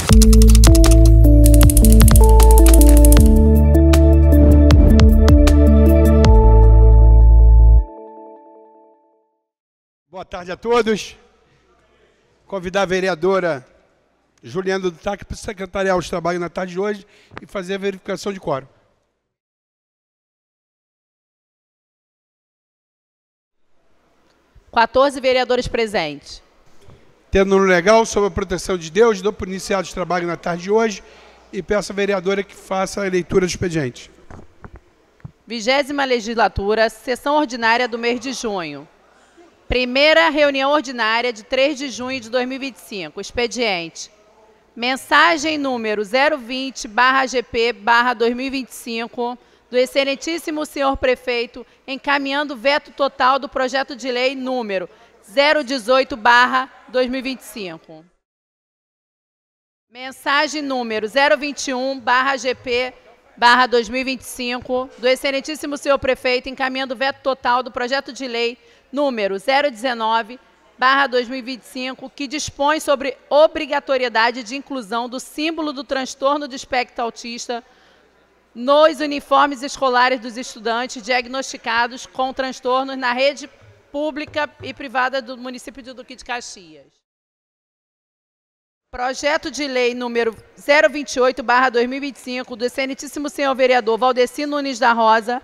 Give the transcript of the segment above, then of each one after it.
Boa tarde a todos. Convidar a vereadora Juliana do TAC para secretariar os trabalhos na tarde de hoje e fazer a verificação de quórum. Quatorze vereadores presentes. Tendo no legal, sob a proteção de Deus, dou por iniciado os trabalhos na tarde de hoje e peço à vereadora que faça a leitura do expediente. 20ª legislatura, sessão ordinária do mês de junho. Primeira reunião ordinária de 3 de junho de 2025. Expediente. Mensagem número 020/GP/2025 do excelentíssimo senhor prefeito encaminhando veto total do projeto de lei número 018/2025. Mensagem número 021/GP/2025 do excelentíssimo senhor prefeito encaminhando veto total do projeto de lei número 019/2025, que dispõe sobre obrigatoriedade de inclusão do símbolo do transtorno do espectro autista nos uniformes escolares dos estudantes diagnosticados com transtornos na rede pública e privada do município de Duque de Caxias. Projeto de lei número 028/2025 do excelentíssimo senhor vereador Valdeci Nunes da Rosa,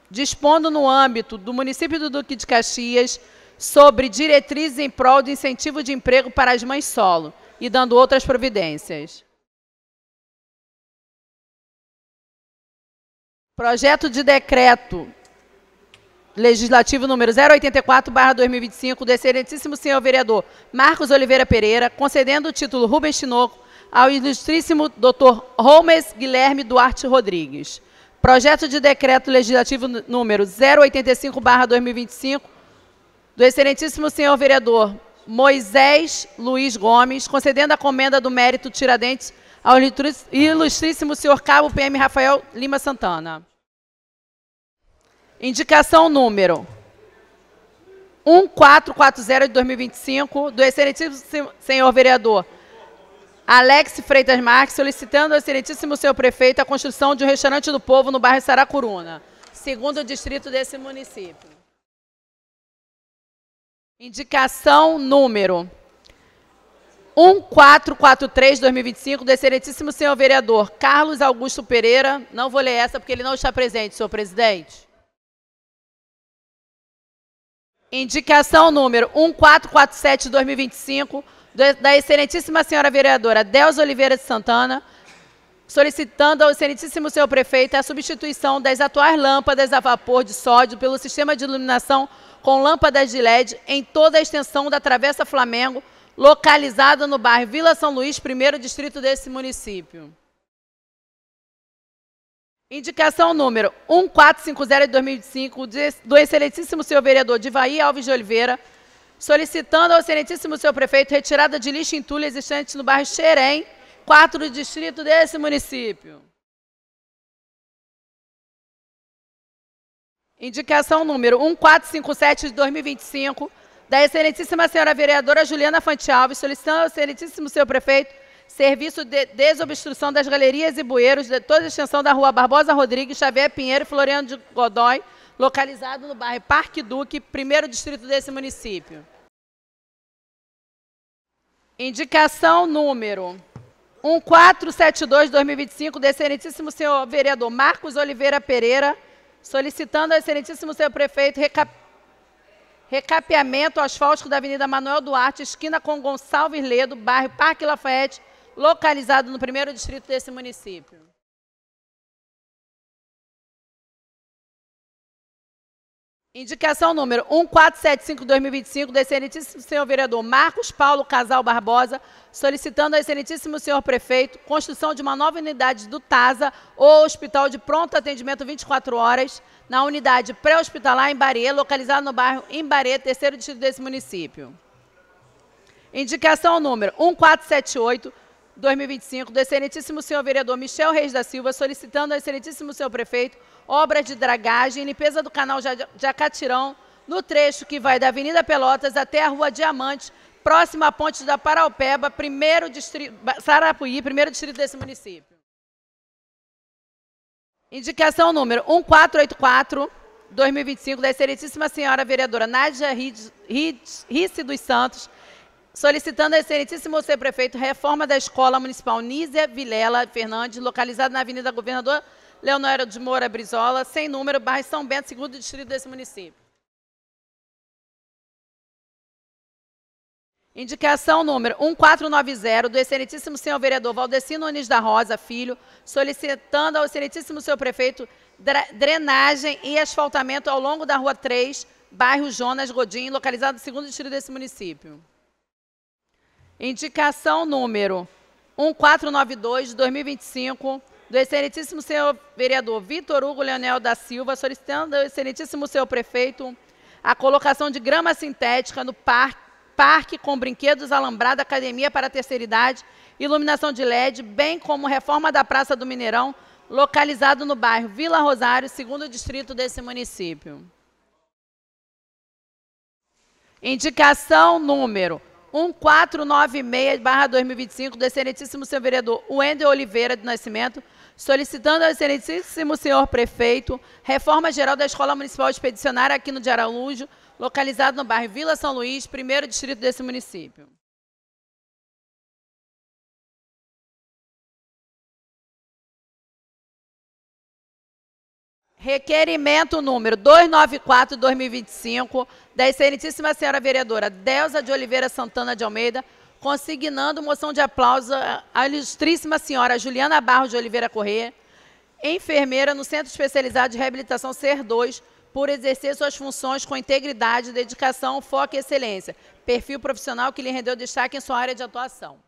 dispondo no âmbito do município do Duque de Caxias sobre diretrizes em prol do incentivo de emprego para as mães solo e dando outras providências. Projeto de decreto legislativo número 084/2025 do excelentíssimo senhor vereador Marcos Oliveira Pereira, concedendo o título Rubens Tinoco ao ilustríssimo Dr. Holmes Guilherme Duarte Rodrigues. Projeto de decreto legislativo número 085/2025 do excelentíssimo senhor vereador Moisés Luiz Gomes, concedendo a comenda do mérito Tiradentes ao ilustríssimo senhor Cabo PM Rafael Lima Santana. Indicação número 1440/2025 do excelentíssimo senhor vereador Alex Freitas Marques, solicitando ao excelentíssimo senhor prefeito a construção de um restaurante do povo no bairro Saracuruna, segundo distrito desse município. Indicação número 1443/2025 do excelentíssimo senhor vereador Carlos Augusto Pereira. Não vou ler essa porque ele não está presente, senhor presidente. Indicação número 1447/2025 da excelentíssima senhora vereadora Delza Oliveira de Santana, solicitando ao excelentíssimo senhor prefeito a substituição das atuais lâmpadas a vapor de sódio pelo sistema de iluminação com lâmpadas de LED em toda a extensão da Travessa Flamengo, localizada no bairro Vila São Luís, primeiro distrito desse município. Indicação número 1450/2025 do excelentíssimo senhor vereador Divaí Alves de Oliveira, solicitando ao excelentíssimo senhor prefeito retirada de lixo e entulho existente no bairro Xerém, 4 distrito desse município. Indicação número 1457/2025 da excelentíssima senhora vereadora Juliana Fante Alves, solicitando ao excelentíssimo senhor prefeito serviço de desobstrução das galerias e bueiros de toda a extensão da rua Barbosa Rodrigues, Xavier Pinheiro e Floriano de Godoy, localizado no bairro Parque Duque, primeiro distrito desse município. Indicação número 1472/2025 do excelentíssimo senhor vereador Marcos Oliveira Pereira, solicitando ao excelentíssimo senhor prefeito recapeamento asfáltico da Avenida Manuel Duarte, esquina com Gonçalves Ledo, bairro Parque Lafayette, localizado no primeiro distrito desse município. Indicação número 1475/2025 do excelentíssimo senhor vereador Marcos Paulo Casal Barbosa, solicitando ao excelentíssimo senhor prefeito construção de uma nova unidade do TASA, ou Hospital de Pronto Atendimento 24 horas, na unidade pré-hospitalar em Barê, localizado no bairro Imbarê, terceiro distrito desse município. Indicação número 1478/2025 do excelentíssimo senhor vereador Michel Reis da Silva, solicitando ao excelentíssimo senhor prefeito obras de dragagem e limpeza do canal Jacatirão, no trecho que vai da Avenida Pelotas até a Rua Diamante, próximo à ponte da Paraupeba, primeiro distrito, Sarapuí, primeiro distrito desse município. Indicação número 1484, 2025, da excelentíssima senhora vereadora Nádia Rice dos Santos, solicitando ao excelentíssimo seu prefeito reforma da Escola Municipal Nízia Vilela Fernandes, localizada na Avenida Governador Leonora de Moura Brizola, sem número, bairro São Bento, segundo distrito desse município. Indicação número 1490, do excelentíssimo senhor vereador Valdecino Nunes da Rosa Filho, solicitando ao excelentíssimo senhor prefeito drenagem e asfaltamento ao longo da Rua 3, bairro Jonas Godinho, localizado no segundo distrito desse município. Indicação número 1492, de 2025, do excelentíssimo senhor vereador Vitor Hugo Leonel da Silva, solicitando ao excelentíssimo senhor prefeito a colocação de grama sintética no parque com brinquedos, alambrado, academia para a terceira idade, iluminação de LED, bem como reforma da Praça do Mineirão, localizado no bairro Vila Rosário, segundo distrito desse município. Indicação número 1496/2025, do excelentíssimo senhor vereador Wendel Oliveira de Nascimento, solicitando ao excelentíssimo senhor prefeito reforma geral da Escola Municipal Expedicionária aqui no de Araújo, localizado no bairro Vila São Luís, primeiro distrito desse município. Requerimento número 294/2025, da excelentíssima senhora vereadora Delza de Oliveira Santana de Almeida, consignando moção de aplauso à ilustríssima senhora Juliana Barros de Oliveira Corrêa, enfermeira no Centro Especializado de Reabilitação SER 2, por exercer suas funções com integridade, dedicação, foco e excelência, perfil profissional que lhe rendeu destaque em sua área de atuação.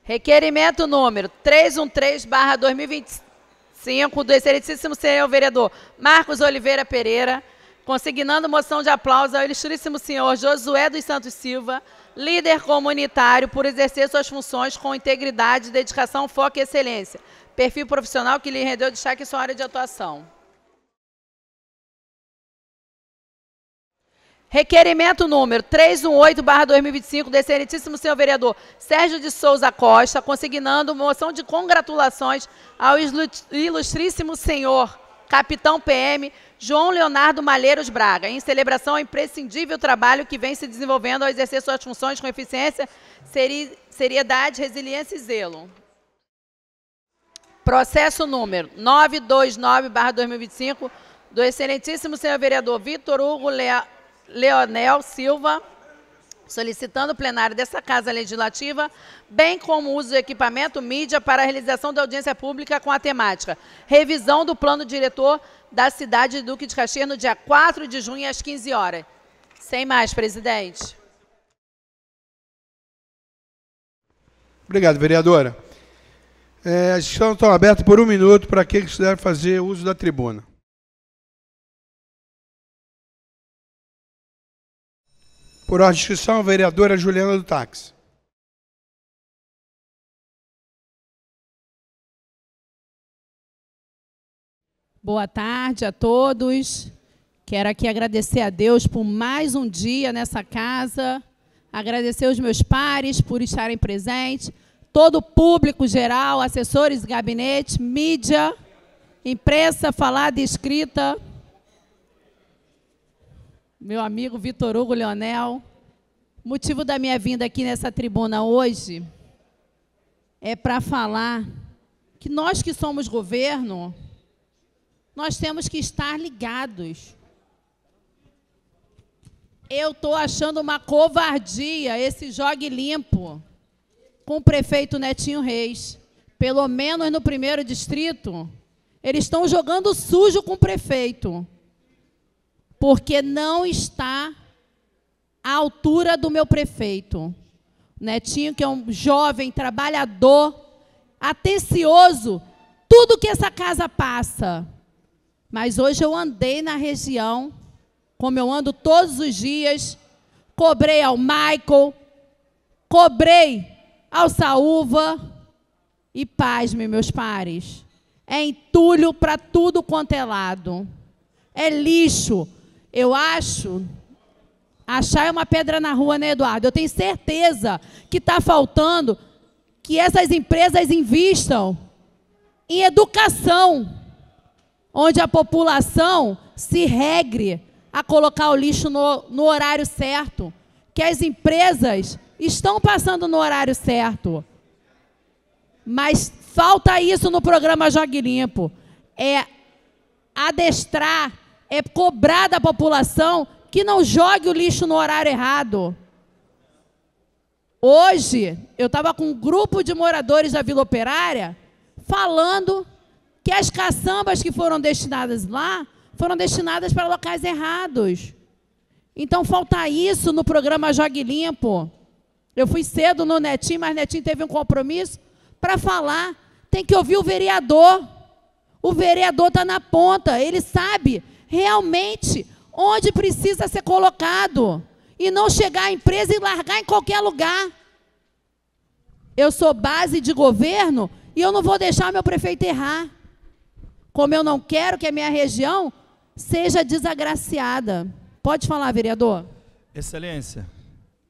Requerimento número 313/2025, do excelentíssimo senhor vereador Marcos Oliveira Pereira, consignando moção de aplauso ao ilustríssimo senhor Josué dos Santos Silva, líder comunitário, por exercer suas funções com integridade, dedicação, foco e excelência, perfil profissional que lhe rendeu destaque em sua área de atuação. Requerimento número 318/2025, do excelentíssimo senhor vereador Sérgio de Souza Costa, consignando moção de congratulações ao ilustríssimo senhor capitão PM João Leonardo Malheiros Braga, em celebração ao imprescindível trabalho que vem se desenvolvendo ao exercer suas funções com eficiência, seriedade, resiliência e zelo. Processo número 929/2025, do excelentíssimo senhor vereador Vitor Hugo Leonel Silva, solicitando o plenário dessa Casa Legislativa, bem como o uso do equipamento mídia para a realização da audiência pública com a temática revisão do plano diretor da cidade de Duque de Caxias no dia 4 de junho, às 15 horas. Sem mais, presidente. Obrigado, vereadora. As sessões estão abertas por 1 minuto para quem quiser fazer uso da tribuna. Por ordem de inscrição, a vereadora Juliana do Táxi. Boa tarde a todos. Quero aqui agradecer a Deus por mais um dia nessa casa, agradecer aos meus pares por estarem presentes, todo o público geral, assessores de gabinete, mídia, imprensa falada e escrita, meu amigo Vitor Hugo Leonel. O motivo da minha vinda aqui nessa tribuna hoje é para falar que nós que somos governo, nós temos que estar ligados. Eu estou achando uma covardia esse jogue limpo com o prefeito Netinho Reis. Pelo menos no primeiro distrito, eles estão jogando sujo com o prefeito, porque não está à altura do meu prefeito. Netinho, que é um jovem, trabalhador, atencioso, tudo que essa casa passa. Mas hoje eu andei na região, como eu ando todos os dias, cobrei ao Michael, cobrei ao Saúva, e pasme, meus pares, é entulho para tudo quanto é lado. É lixo. Eu acho Achar é uma pedra na rua, né, Eduardo? Eu tenho certeza que está faltando que essas empresas invistam em educação, onde a população se regre a colocar o lixo no horário certo, que as empresas estão passando no horário certo. Mas falta isso no programa Jogue Limpo. É adestrar, é cobrar da população que não jogue o lixo no horário errado. Hoje, eu estava com um grupo de moradores da Vila Operária falando que as caçambas que foram destinadas lá foram destinadas para locais errados. Então, falta isso no programa Jogue Limpo. Eu fui cedo no Netinho, mas Netinho teve um compromisso para falar. Tem que ouvir o vereador. O vereador está na ponta. Ele sabe realmente onde precisa ser colocado. E não chegar à empresa e largar em qualquer lugar. Eu sou base de governo e eu não vou deixar o meu prefeito errar. Como eu não quero que a minha região seja desagraciada. Pode falar, vereador. Excelência,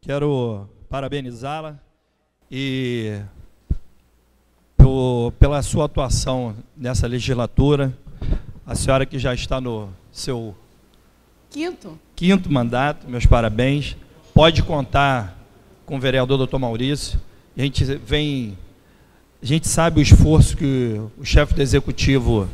quero parabenizá-la e pela sua atuação nessa legislatura. A senhora que já está no seu quinto mandato, meus parabéns. Pode contar com o vereador doutor Maurício. A gente sabe o esforço que o chefe do executivo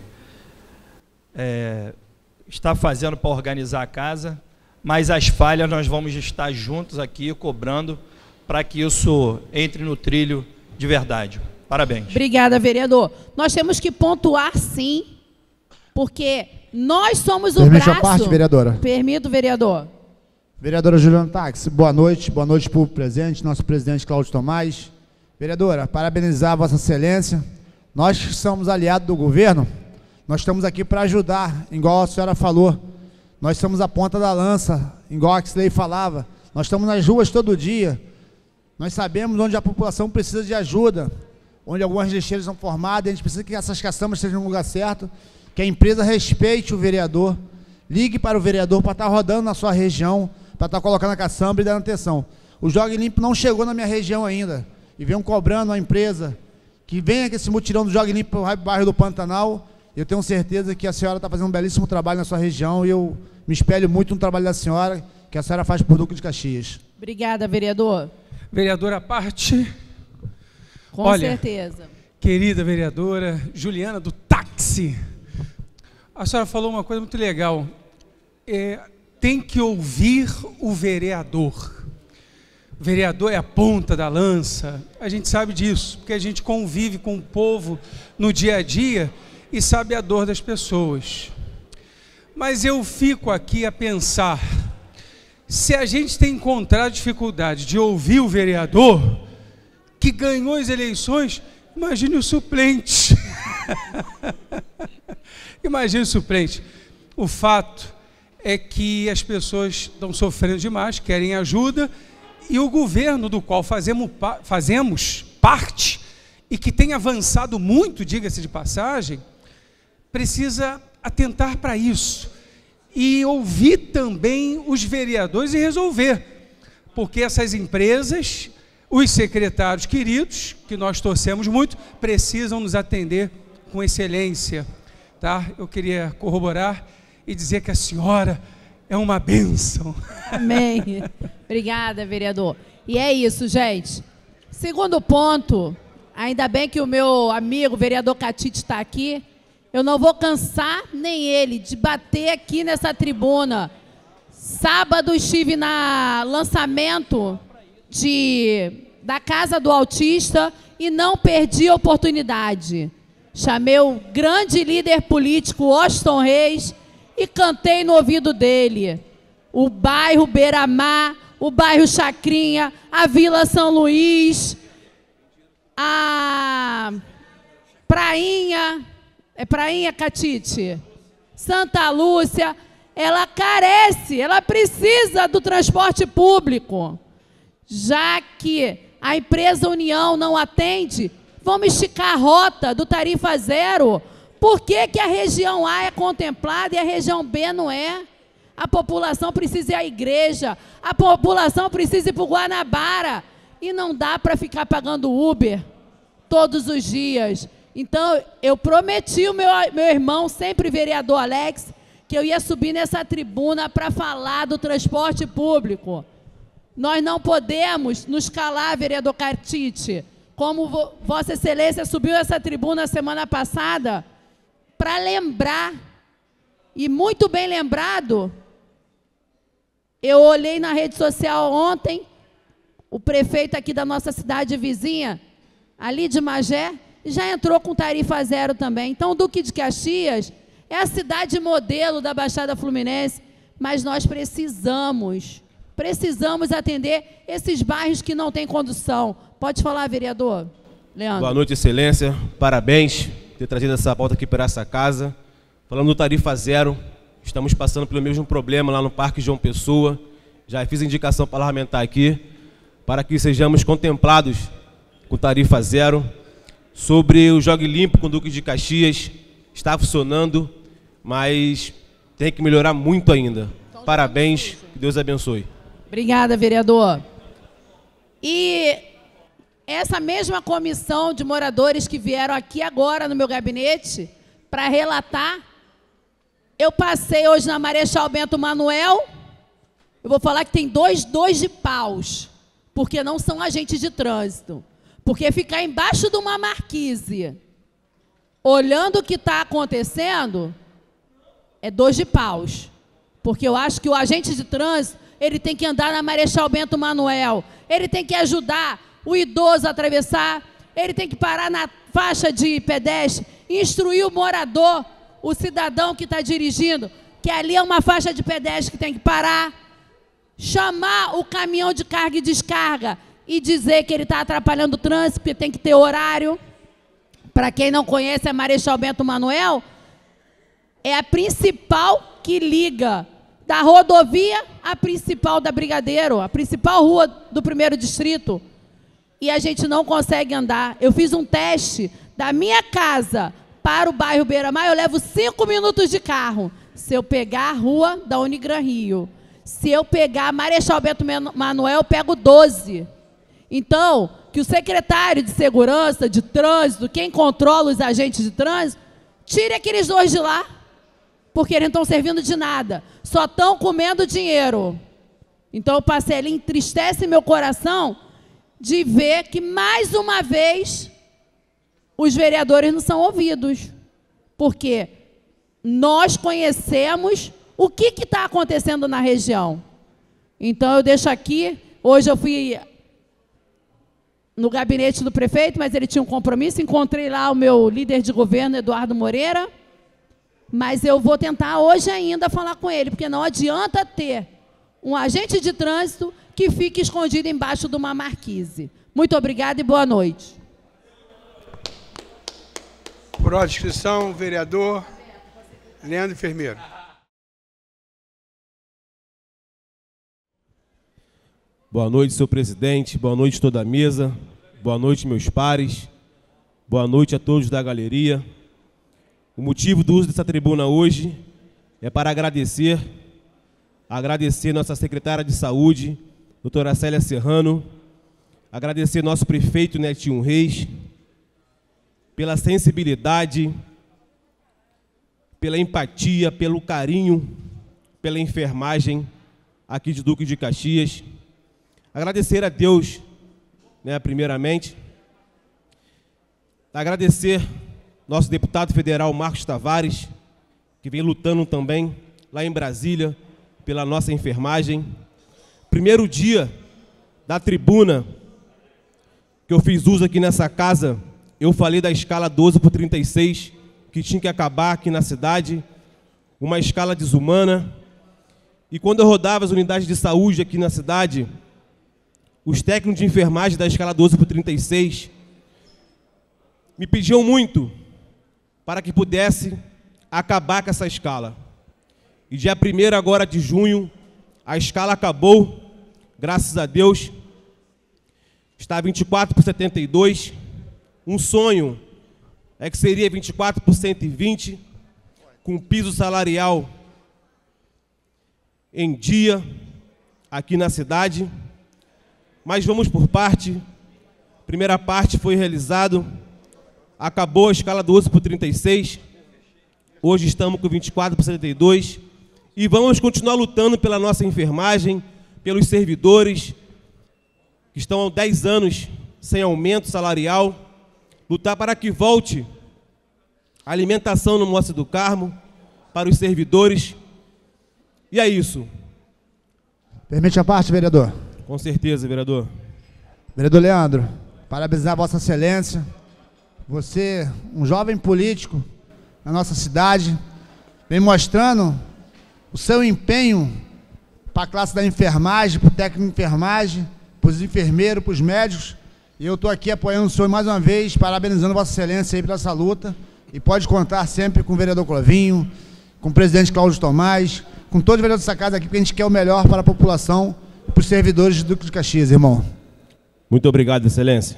está fazendo para organizar a casa, mas as falhas nós vamos estar juntos aqui cobrando para que isso entre no trilho de verdade. Parabéns. Obrigada, vereador. Nós temos que pontuar, sim, porque nós somos o Permite braço... a parte, vereadora? Permito, vereador. Vereadora Juliana Táxi, boa noite para o público presente, nosso presidente Cláudio Tomás. Vereadora, parabenizar a Vossa Excelência. Nós que somos aliados do governo, nós estamos aqui para ajudar, igual a senhora falou. Nós somos a ponta da lança, igual a Axley falava. Nós estamos nas ruas todo dia. Nós sabemos onde a população precisa de ajuda, onde algumas lixeiras são formadas, a gente precisa que essas caçambas estejam no lugar certo, que a empresa respeite o vereador, ligue para o vereador para estar rodando na sua região, para estar colocando a caçamba e dando atenção. O Jogue Limpo não chegou na minha região ainda, e vem cobrando a empresa que venha com esse mutirão do Jogue Limpo para o bairro do Pantanal. Eu tenho certeza que a senhora está fazendo um belíssimo trabalho na sua região, e eu me espelho muito no trabalho da senhora, que a senhora faz por Duque de Caxias. Obrigada, vereador. Vereadora à parte. Com Olha, certeza. Querida vereadora Juliana do Táxi, a senhora falou uma coisa muito legal. Tem que ouvir o vereador. O vereador é a ponta da lança, a gente sabe disso, porque a gente convive com o povo no dia a dia e sabe a dor das pessoas. Mas eu fico aqui a pensar, se a gente tem encontrado dificuldade de ouvir o vereador que ganhou as eleições, imagine o suplente. Imagine o suplente. O fato é que as pessoas estão sofrendo demais, querem ajuda, e o governo do qual fazemos parte, e que tem avançado muito, diga-se de passagem, precisa atentar para isso, e ouvir também os vereadores e resolver, porque essas empresas, os secretários queridos, que nós torcemos muito, precisam nos atender com excelência. Tá? Eu queria corroborar e dizer que a senhora é uma bênção. Amém. Obrigada, vereador. E é isso, gente. Segundo ponto, ainda bem que o meu amigo, vereador Catite, está aqui. Eu não vou cansar nem ele de bater aqui nessa tribuna. Sábado estive no lançamento da Casa do Autista e não perdi a oportunidade. Chamei o grande líder político, Washington Reis, e cantei no ouvido dele. O bairro Beira-Mar, o bairro Chacrinha, a Vila São Luís, a Prainha, é Prainha, Catite? Santa Lúcia, ela carece, ela precisa do transporte público. Já que a empresa União não atende, vamos esticar a rota do tarifa zero. Por que que a região A é contemplada e a região B não é? A população precisa ir à igreja. A população precisa ir para o Guanabara. E não dá para ficar pagando Uber todos os dias. Então, eu prometi ao meu irmão, sempre vereador Alex, que eu ia subir nessa tribuna para falar do transporte público. Nós não podemos nos calar, vereador Cartite. Como Vossa Excelência subiu essa tribuna semana passada, para lembrar, e muito bem lembrado, eu olhei na rede social ontem, o prefeito aqui da nossa cidade vizinha, ali de Magé, já entrou com tarifa zero também. Então, o Duque de Caxias é a cidade modelo da Baixada Fluminense, mas nós precisamos atender esses bairros que não têm condução. Pode falar, vereador Leandro. Boa noite, Excelência. Parabéns por ter trazido essa pauta aqui para essa casa. Falando do tarifa zero, estamos passando pelo mesmo problema lá no Parque João Pessoa. Já fiz indicação parlamentar aqui para que sejamos contemplados com tarifa zero. Sobre o Jogue Limpo com o Duque de Caxias, está funcionando, mas tem que melhorar muito ainda. Parabéns, que Deus abençoe. Obrigada, vereador. E essa mesma comissão de moradores que vieram aqui agora no meu gabinete para relatar, eu passei hoje na Marechal Bento Manuel, eu vou falar que tem dois de paus, porque não são agentes de trânsito. Porque ficar embaixo de uma marquise, olhando o que está acontecendo, é 2 de paus. Porque eu acho que o agente de trânsito, ele tem que andar na Marechal Bento Manuel, ele tem que ajudar o idoso a atravessar, ele tem que parar na faixa de pedestre, instruir o morador, o cidadão que está dirigindo, que ali é uma faixa de pedestre que tem que parar, chamar o caminhão de carga e descarga e dizer que ele está atrapalhando o trânsito, porque tem que ter horário. Para quem não conhece, a Marechal Bento Manuel é a principal que liga da rodovia à principal da Brigadeiro, a principal rua do 1º distrito. E a gente não consegue andar. Eu fiz um teste da minha casa para o bairro Beira-Mar, eu levo 5 minutos de carro. Se eu pegar a rua da Unigran Rio, se eu pegar a Marechal Bento Manuel, eu pego 12. Então, que o secretário de Segurança, de Trânsito, quem controla os agentes de trânsito, tire aqueles 2 de lá, porque eles não estão servindo de nada, só estão comendo dinheiro. Então, eu passei ali, entristece meu coração de ver que, mais uma vez, os vereadores não são ouvidos, porque nós conhecemos o que está acontecendo na região. Então, eu deixo aqui, hoje eu fui no gabinete do prefeito, mas ele tinha um compromisso, encontrei lá o meu líder de governo, Eduardo Moreira, mas eu vou tentar hoje ainda falar com ele, porque não adianta ter um agente de trânsito que fique escondido embaixo de uma marquise. Muito obrigada e boa noite. Por ordem de inscrição, vereador Leandro Enfermeiro. Boa noite, senhor presidente. Boa noite, toda a mesa. Boa noite, meus pares. Boa noite a todos da galeria. O motivo do uso dessa tribuna hoje é para agradecer nossa secretária de Saúde, doutora Célia Serrano, agradecer nosso prefeito Netinho Reis, pela sensibilidade, pela empatia, pelo carinho, pela enfermagem aqui de Duque de Caxias. Agradecer a Deus, primeiramente. Agradecer nosso deputado federal Marcos Tavares, que vem lutando também lá em Brasília pela nossa enfermagem. Primeiro dia da tribuna que eu fiz uso aqui nessa casa, eu falei da escala 12/36, que tinha que acabar aqui na cidade, uma escala desumana. E quando eu rodava as unidades de saúde aqui na cidade, os técnicos de enfermagem da escala 12/36 me pediam muito para que pudesse acabar com essa escala. E dia 1º agora de junho, a escala acabou, graças a Deus. Está 24/72. Um sonho é que seria 24/120, com piso salarial em dia aqui na cidade, mas vamos por parte. Primeira parte foi realizado, acabou a escala 12/36, hoje estamos com 24/72 e vamos continuar lutando pela nossa enfermagem, pelos servidores que estão há 10 anos sem aumento salarial, lutar para que volte a alimentação no Moça do Carmo, para os servidores, e é isso. Permite a parte, vereador? Com certeza, vereador. Vereador Leandro, parabenizar Vossa Excelência. Você, um jovem político na nossa cidade, vem mostrando o seu empenho para a classe da enfermagem, para o técnico de enfermagem, para os enfermeiros, para os médicos. E eu estou aqui apoiando o senhor mais uma vez, parabenizando Vossa Excelência aí pela essa luta. E pode contar sempre com o vereador Clovinho, com o presidente Cláudio Tomás, com todos os vereadores dessa casa aqui, porque a gente quer o melhor para a população e para os servidores do Duque de Caxias, irmão. Muito obrigado, Excelência.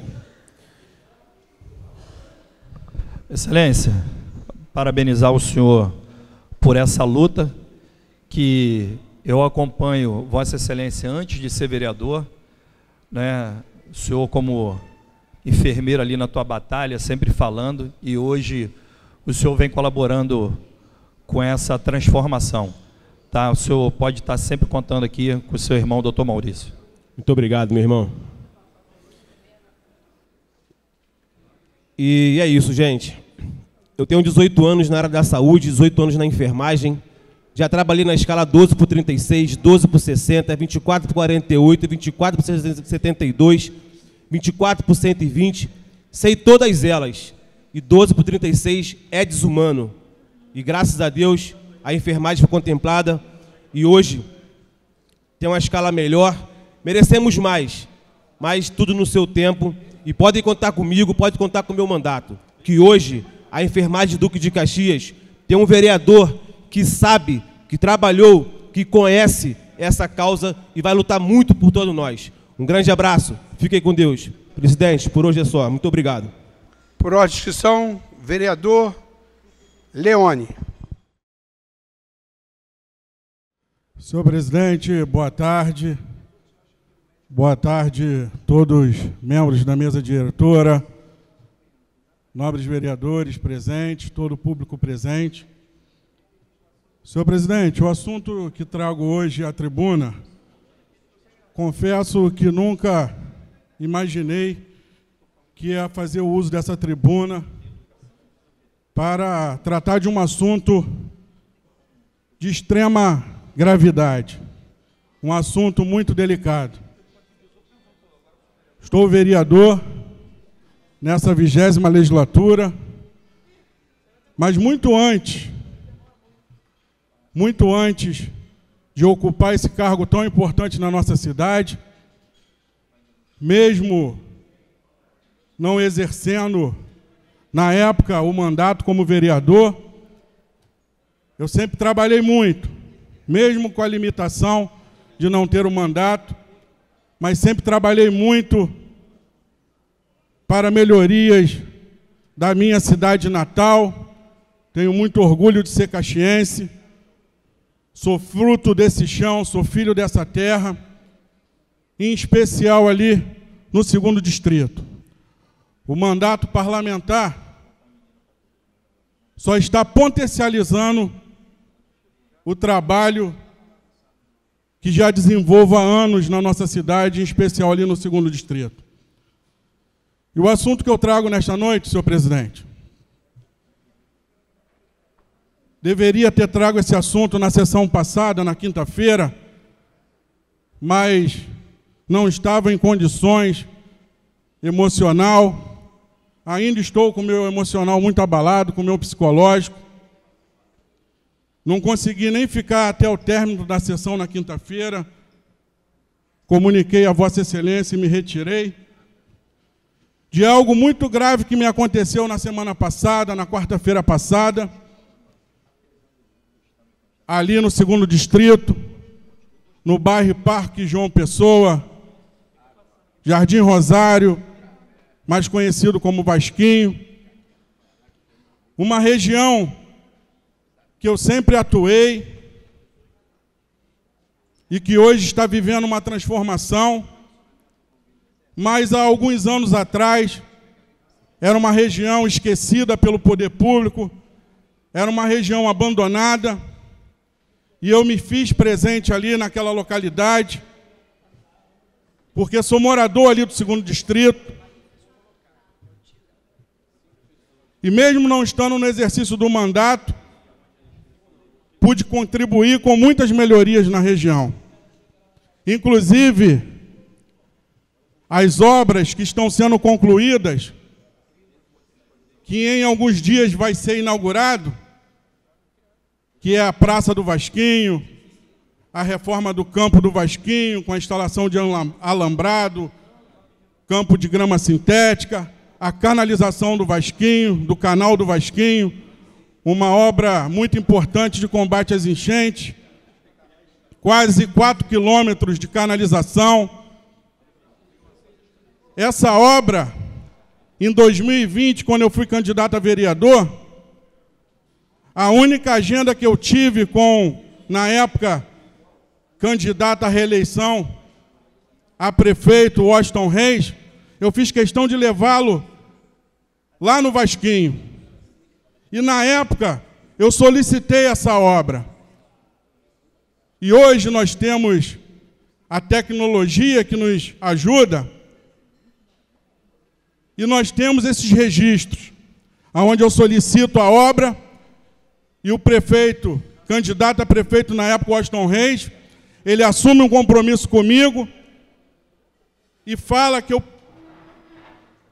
Excelência, parabenizar o senhor por essa luta, que eu acompanho Vossa Excelência antes de ser vereador, né? O senhor como enfermeiro ali na tua batalha, sempre falando, e hoje o senhor vem colaborando com essa transformação. Tá? O senhor pode estar sempre contando aqui com o seu irmão, doutor Maurício. Muito obrigado, meu irmão. E é isso, gente. Eu tenho 18 anos na área da saúde, 18 anos na enfermagem. Já trabalhei na escala 12/36, 12/60, 24/48, 24/72, 24/120. Sei todas elas. E 12/36 é desumano. E graças a Deus a enfermagem foi contemplada e hoje tem uma escala melhor. Merecemos mais, mas tudo no seu tempo. E podem contar comigo, podem contar com o meu mandato. Que hoje a enfermagem do Duque de Caxias tem um vereador que sabe, que trabalhou, que conhece essa causa e vai lutar muito por todos nós. Um grande abraço, fiquem com Deus. Presidente, por hoje é só. Muito obrigado. Por ordem de inscrição, vereador Leone. Senhor presidente, boa tarde. Boa tarde a todos os membros da mesa diretora, nobres vereadores presentes, todo o público presente. Senhor presidente, o assunto que trago hoje à tribuna, confesso que nunca imaginei que ia fazer o uso dessa tribuna para tratar de um assunto de extrema gravidade, um assunto muito delicado. Estou vereador nessa 20ª legislatura, mas muito antes de ocupar esse cargo tão importante na nossa cidade, mesmo não exercendo, na época, o mandato como vereador, eu sempre trabalhei muito, mesmo com a limitação de não ter o mandato, mas sempre trabalhei muito para melhorias da minha cidade natal. Tenho muito orgulho de ser caxiense, sou fruto desse chão, sou filho dessa terra, em especial ali no 2º distrito. O mandato parlamentar só está potencializando o trabalho que já desenvolvo há anos na nossa cidade, em especial ali no 2º distrito. E o assunto que eu trago nesta noite, senhor presidente, deveria ter trago esse assunto na sessão passada, na quinta-feira, mas não estava em condições emocional. Ainda estou com o meu emocional muito abalado, com o meu psicológico. Não consegui nem ficar até o término da sessão na quinta-feira. Comuniquei a Vossa Excelência e me retirei de algo muito grave que me aconteceu na semana passada, na quarta-feira passada, ali no 2º distrito, no bairro Parque João Pessoa, Jardim Rosário, mais conhecido como Vasquinho, uma região que eu sempre atuei, e que hoje está vivendo uma transformação, mas há alguns anos atrás era uma região esquecida pelo poder público, era uma região abandonada, e eu me fiz presente ali naquela localidade, porque sou morador ali do 2º Distrito, e mesmo não estando no exercício do mandato, pude contribuir com muitas melhorias na região. Inclusive, as obras que estão sendo concluídas, que em alguns dias vai ser inaugurado, que é a Praça do Vasquinho, a reforma do campo do Vasquinho, com a instalação de alambrado, campo de grama sintética, a canalização do Vasquinho, do canal do Vasquinho, uma obra muito importante de combate às enchentes, quase 4 quilômetros de canalização. Essa obra, em 2020, quando eu fui candidato a vereador, a única agenda que eu tive com, na época, candidato à reeleição a prefeito Washington Reis, eu fiz questão de levá-lo lá no Vasquinho. E, na época, eu solicitei essa obra. E hoje nós temos a tecnologia que nos ajuda, e nós temos esses registros, onde eu solicito a obra, e o prefeito, candidato a prefeito na época, Washington Reis, ele assume um compromisso comigo e fala que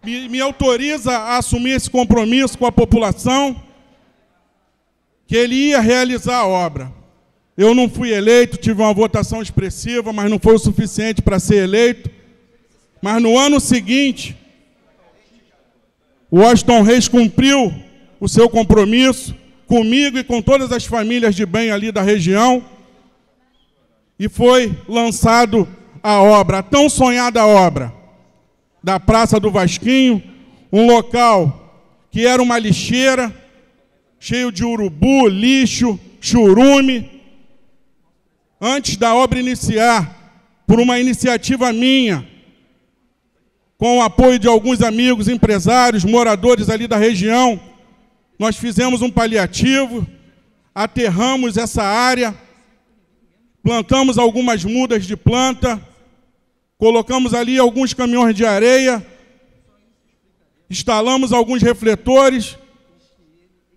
me autoriza a assumir esse compromisso com a população, que ele ia realizar a obra. Eu não fui eleito, tive uma votação expressiva, mas não foi o suficiente para ser eleito. Mas no ano seguinte, o Washington Reis cumpriu o seu compromisso comigo e com todas as famílias de bem ali da região, e foi lançado a obra, a tão sonhada obra da Praça do Vasquinho, um local que era uma lixeira, cheio de urubu, lixo, churume. Antes da obra iniciar, por uma iniciativa minha, com o apoio de alguns amigos, empresários, moradores ali da região, nós fizemos um paliativo, aterramos essa área, plantamos algumas mudas de planta, colocamos ali alguns caminhões de areia, instalamos alguns refletores,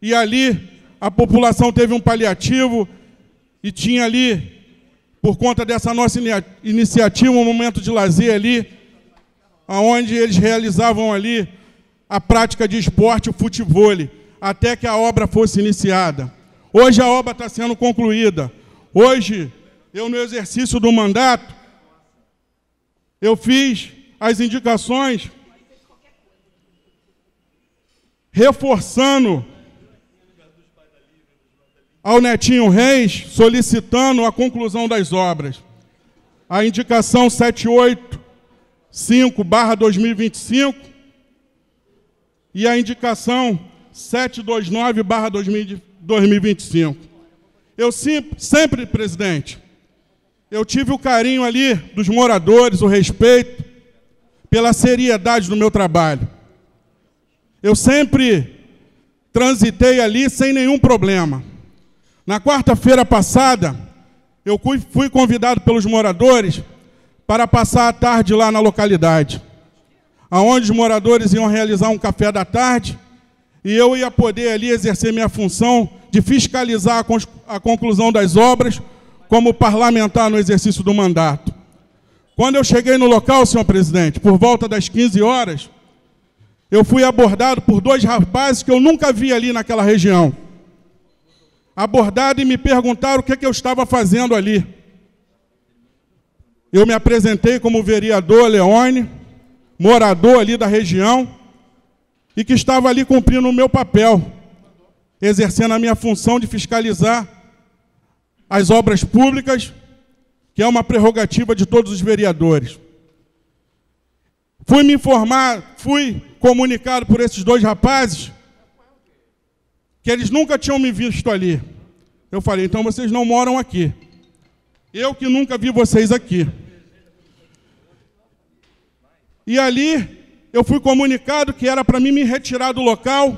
e ali a população teve um paliativo, e tinha ali, por conta dessa nossa iniciativa, um momento de lazer ali, onde eles realizavam ali a prática de esporte, o futevôlei, até que a obra fosse iniciada. Hoje a obra está sendo concluída. Hoje, eu no exercício do mandato, eu fiz as indicações reforçando ao Netinho Reis, solicitando a conclusão das obras. A indicação 785/2025 e a indicação 729/2025. Eu sempre, presidente, eu tive o carinho ali dos moradores, o respeito pela seriedade do meu trabalho. Eu sempre transitei ali sem nenhum problema. Na quarta-feira passada, eu fui convidado pelos moradores para passar a tarde lá na localidade, onde os moradores iam realizar um café da tarde, e eu ia poder ali exercer minha função de fiscalizar a conclusão das obras como parlamentar no exercício do mandato. Quando eu cheguei no local, senhor presidente, por volta das 15 horas, eu fui abordado por 2 rapazes que eu nunca vi ali naquela região. Abordado e me perguntaram o que eu estava fazendo ali. Eu me apresentei como vereador Leone, morador ali da região, e que estava ali cumprindo o meu papel, exercendo a minha função de fiscalizar as obras públicas, que é uma prerrogativa de todos os vereadores. Fui comunicado por esses 2 rapazes que eles nunca tinham me visto ali. Eu falei, então vocês não moram aqui. Eu que nunca vi vocês aqui. E ali eu fui comunicado que era para mim me retirar do local,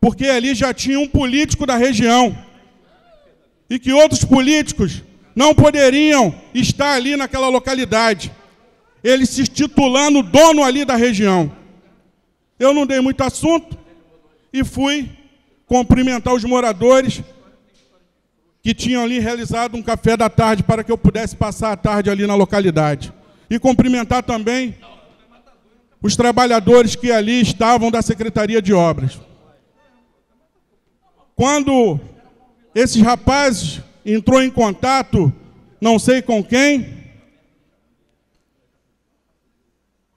porque ali já tinha um político da região. E que outros políticos não poderiam estar ali naquela localidade. Ele se titulando dono ali da região. Eu não dei muito assunto e fui cumprimentar os moradores que tinham ali realizado um café da tarde para que eu pudesse passar a tarde ali na localidade. E cumprimentar também os trabalhadores que ali estavam da Secretaria de Obras. Quando esses rapazes entrou em contato, não sei com quem,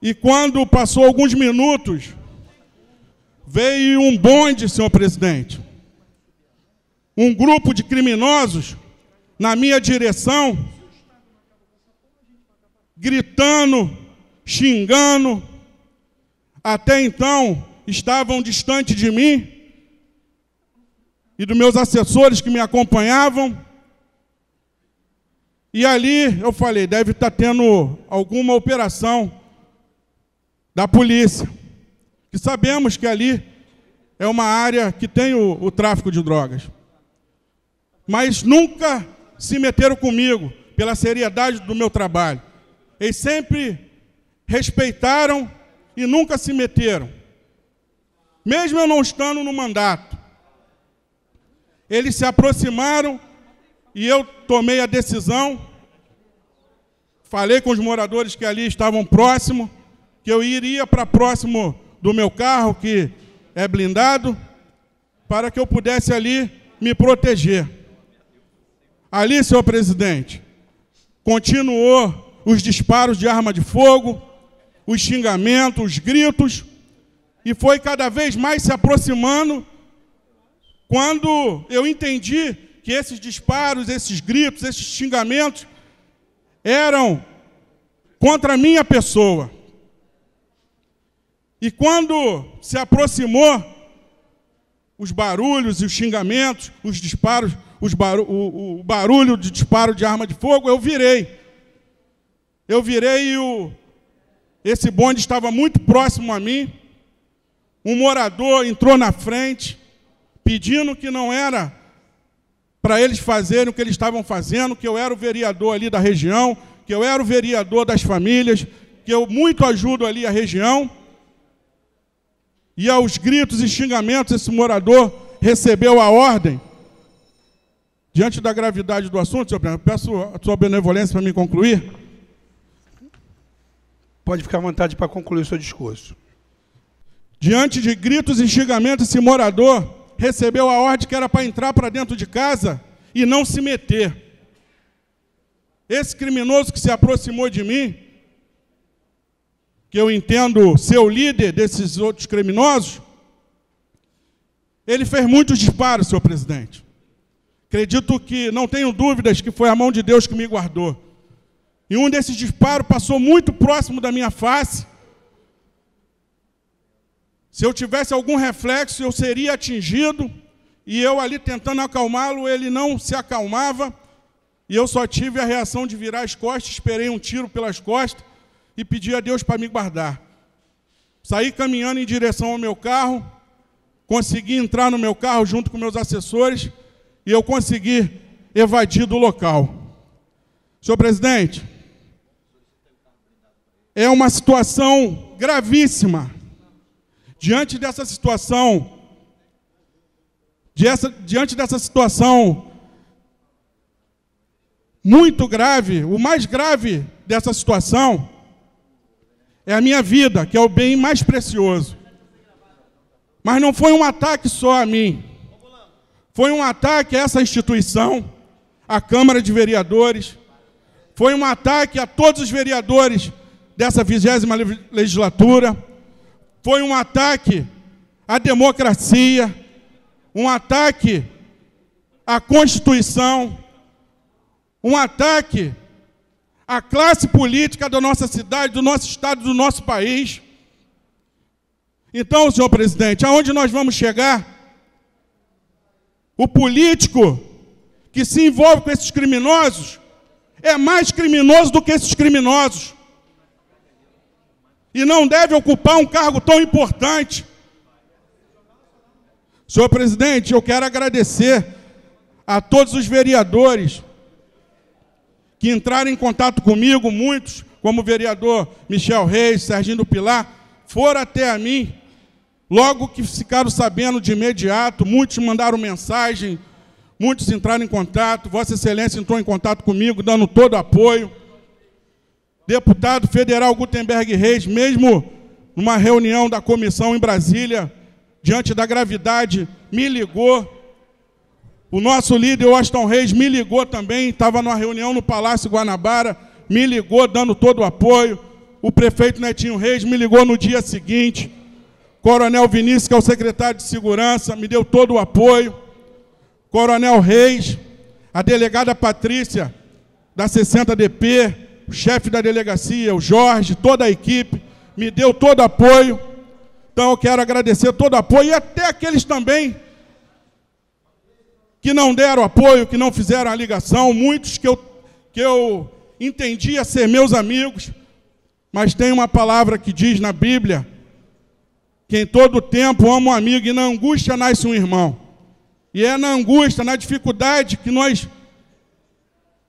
e quando passou alguns minutos, veio um bonde, senhor presidente. Um grupo de criminosos na minha direção, gritando, xingando. Até então, estavam distante de mim e dos meus assessores que me acompanhavam. E ali eu falei, deve estar tendo alguma operação da polícia. Que sabemos que ali é uma área que tem o tráfico de drogas. Mas nunca se meteram comigo pela seriedade do meu trabalho. Eles sempre respeitaram e nunca se meteram. Mesmo eu não estando no mandato. Eles se aproximaram e eu tomei a decisão, falei com os moradores que ali estavam próximos, que eu iria para próximo do meu carro, que é blindado, para que eu pudesse ali me proteger. Ali, senhor presidente, continuou os disparos de arma de fogo, os xingamentos, os gritos, e foi cada vez mais se aproximando, quando eu entendi que esses disparos, esses gritos, esses xingamentos eram contra a minha pessoa. E quando se aproximou, os barulhos e os xingamentos, os disparos, o barulho de disparo de arma de fogo, eu virei. Eu virei e esse bonde estava muito próximo a mim. Um morador entrou na frente, pedindo que não era para eles fazerem o que eles estavam fazendo, que eu era o vereador ali da região, que eu era o vereador das famílias, que eu muito ajudo ali a região. E aos gritos e xingamentos, esse morador recebeu a ordem. Diante da gravidade do assunto, senhor presidente, peço a sua benevolência para me concluir. Pode ficar à vontade para concluir o seu discurso. Diante de gritos e xingamentos, esse morador recebeu a ordem que era para entrar para dentro de casa e não se meter. Esse criminoso que se aproximou de mim, que eu entendo ser o líder desses outros criminosos, ele fez muitos disparos, senhor presidente. Acredito que, não tenho dúvidas, que foi a mão de Deus que me guardou. E um desses disparos passou muito próximo da minha face. Se eu tivesse algum reflexo, eu seria atingido. E eu ali tentando acalmá-lo, ele não se acalmava. E eu só tive a reação de virar as costas, esperei um tiro pelas costas e pedi a Deus para me guardar. Saí caminhando em direção ao meu carro, consegui entrar no meu carro junto com meus assessores e eu consegui evadir do local. Senhor presidente, é uma situação gravíssima. Diante dessa situação muito grave, o mais grave dessa situação é a minha vida, que é o bem mais precioso. Mas não foi um ataque só a mim. Foi um ataque a essa instituição, a Câmara de Vereadores. Foi um ataque a todos os vereadores dessa 20ª legislatura. Foi um ataque à democracia, um ataque à Constituição, um ataque à classe política da nossa cidade, do nosso estado, do nosso país. Então, senhor presidente, aonde nós vamos chegar? O político que se envolve com esses criminosos é mais criminoso do que esses criminosos. E não deve ocupar um cargo tão importante. Senhor presidente, eu quero agradecer a todos os vereadores que entraram em contato comigo, muitos, como o vereador Michel Reis, Serginho do Pilar, foram até a mim, logo que ficaram sabendo de imediato, muitos mandaram mensagem, muitos entraram em contato, Vossa Excelência entrou em contato comigo, dando todo o apoio. Deputado federal Gutenberg Reis, mesmo numa reunião da comissão em Brasília, diante da gravidade, me ligou. O nosso líder, Washington Reis, me ligou também, estava numa reunião no Palácio Guanabara, me ligou dando todo o apoio. O prefeito Netinho Reis me ligou no dia seguinte. Coronel Vinícius, que é o secretário de Segurança, me deu todo o apoio. Coronel Reis, a delegada Patrícia, da 60DP, o chefe da delegacia, o Jorge, toda a equipe, me deu todo o apoio. Então eu quero agradecer todo o apoio, e até aqueles também que não deram apoio, que não fizeram a ligação, muitos que eu entendia ser meus amigos, mas tem uma palavra que diz na Bíblia, que em todo tempo ama um amigo, e na angústia nasce um irmão. E é na angústia, na dificuldade, que nós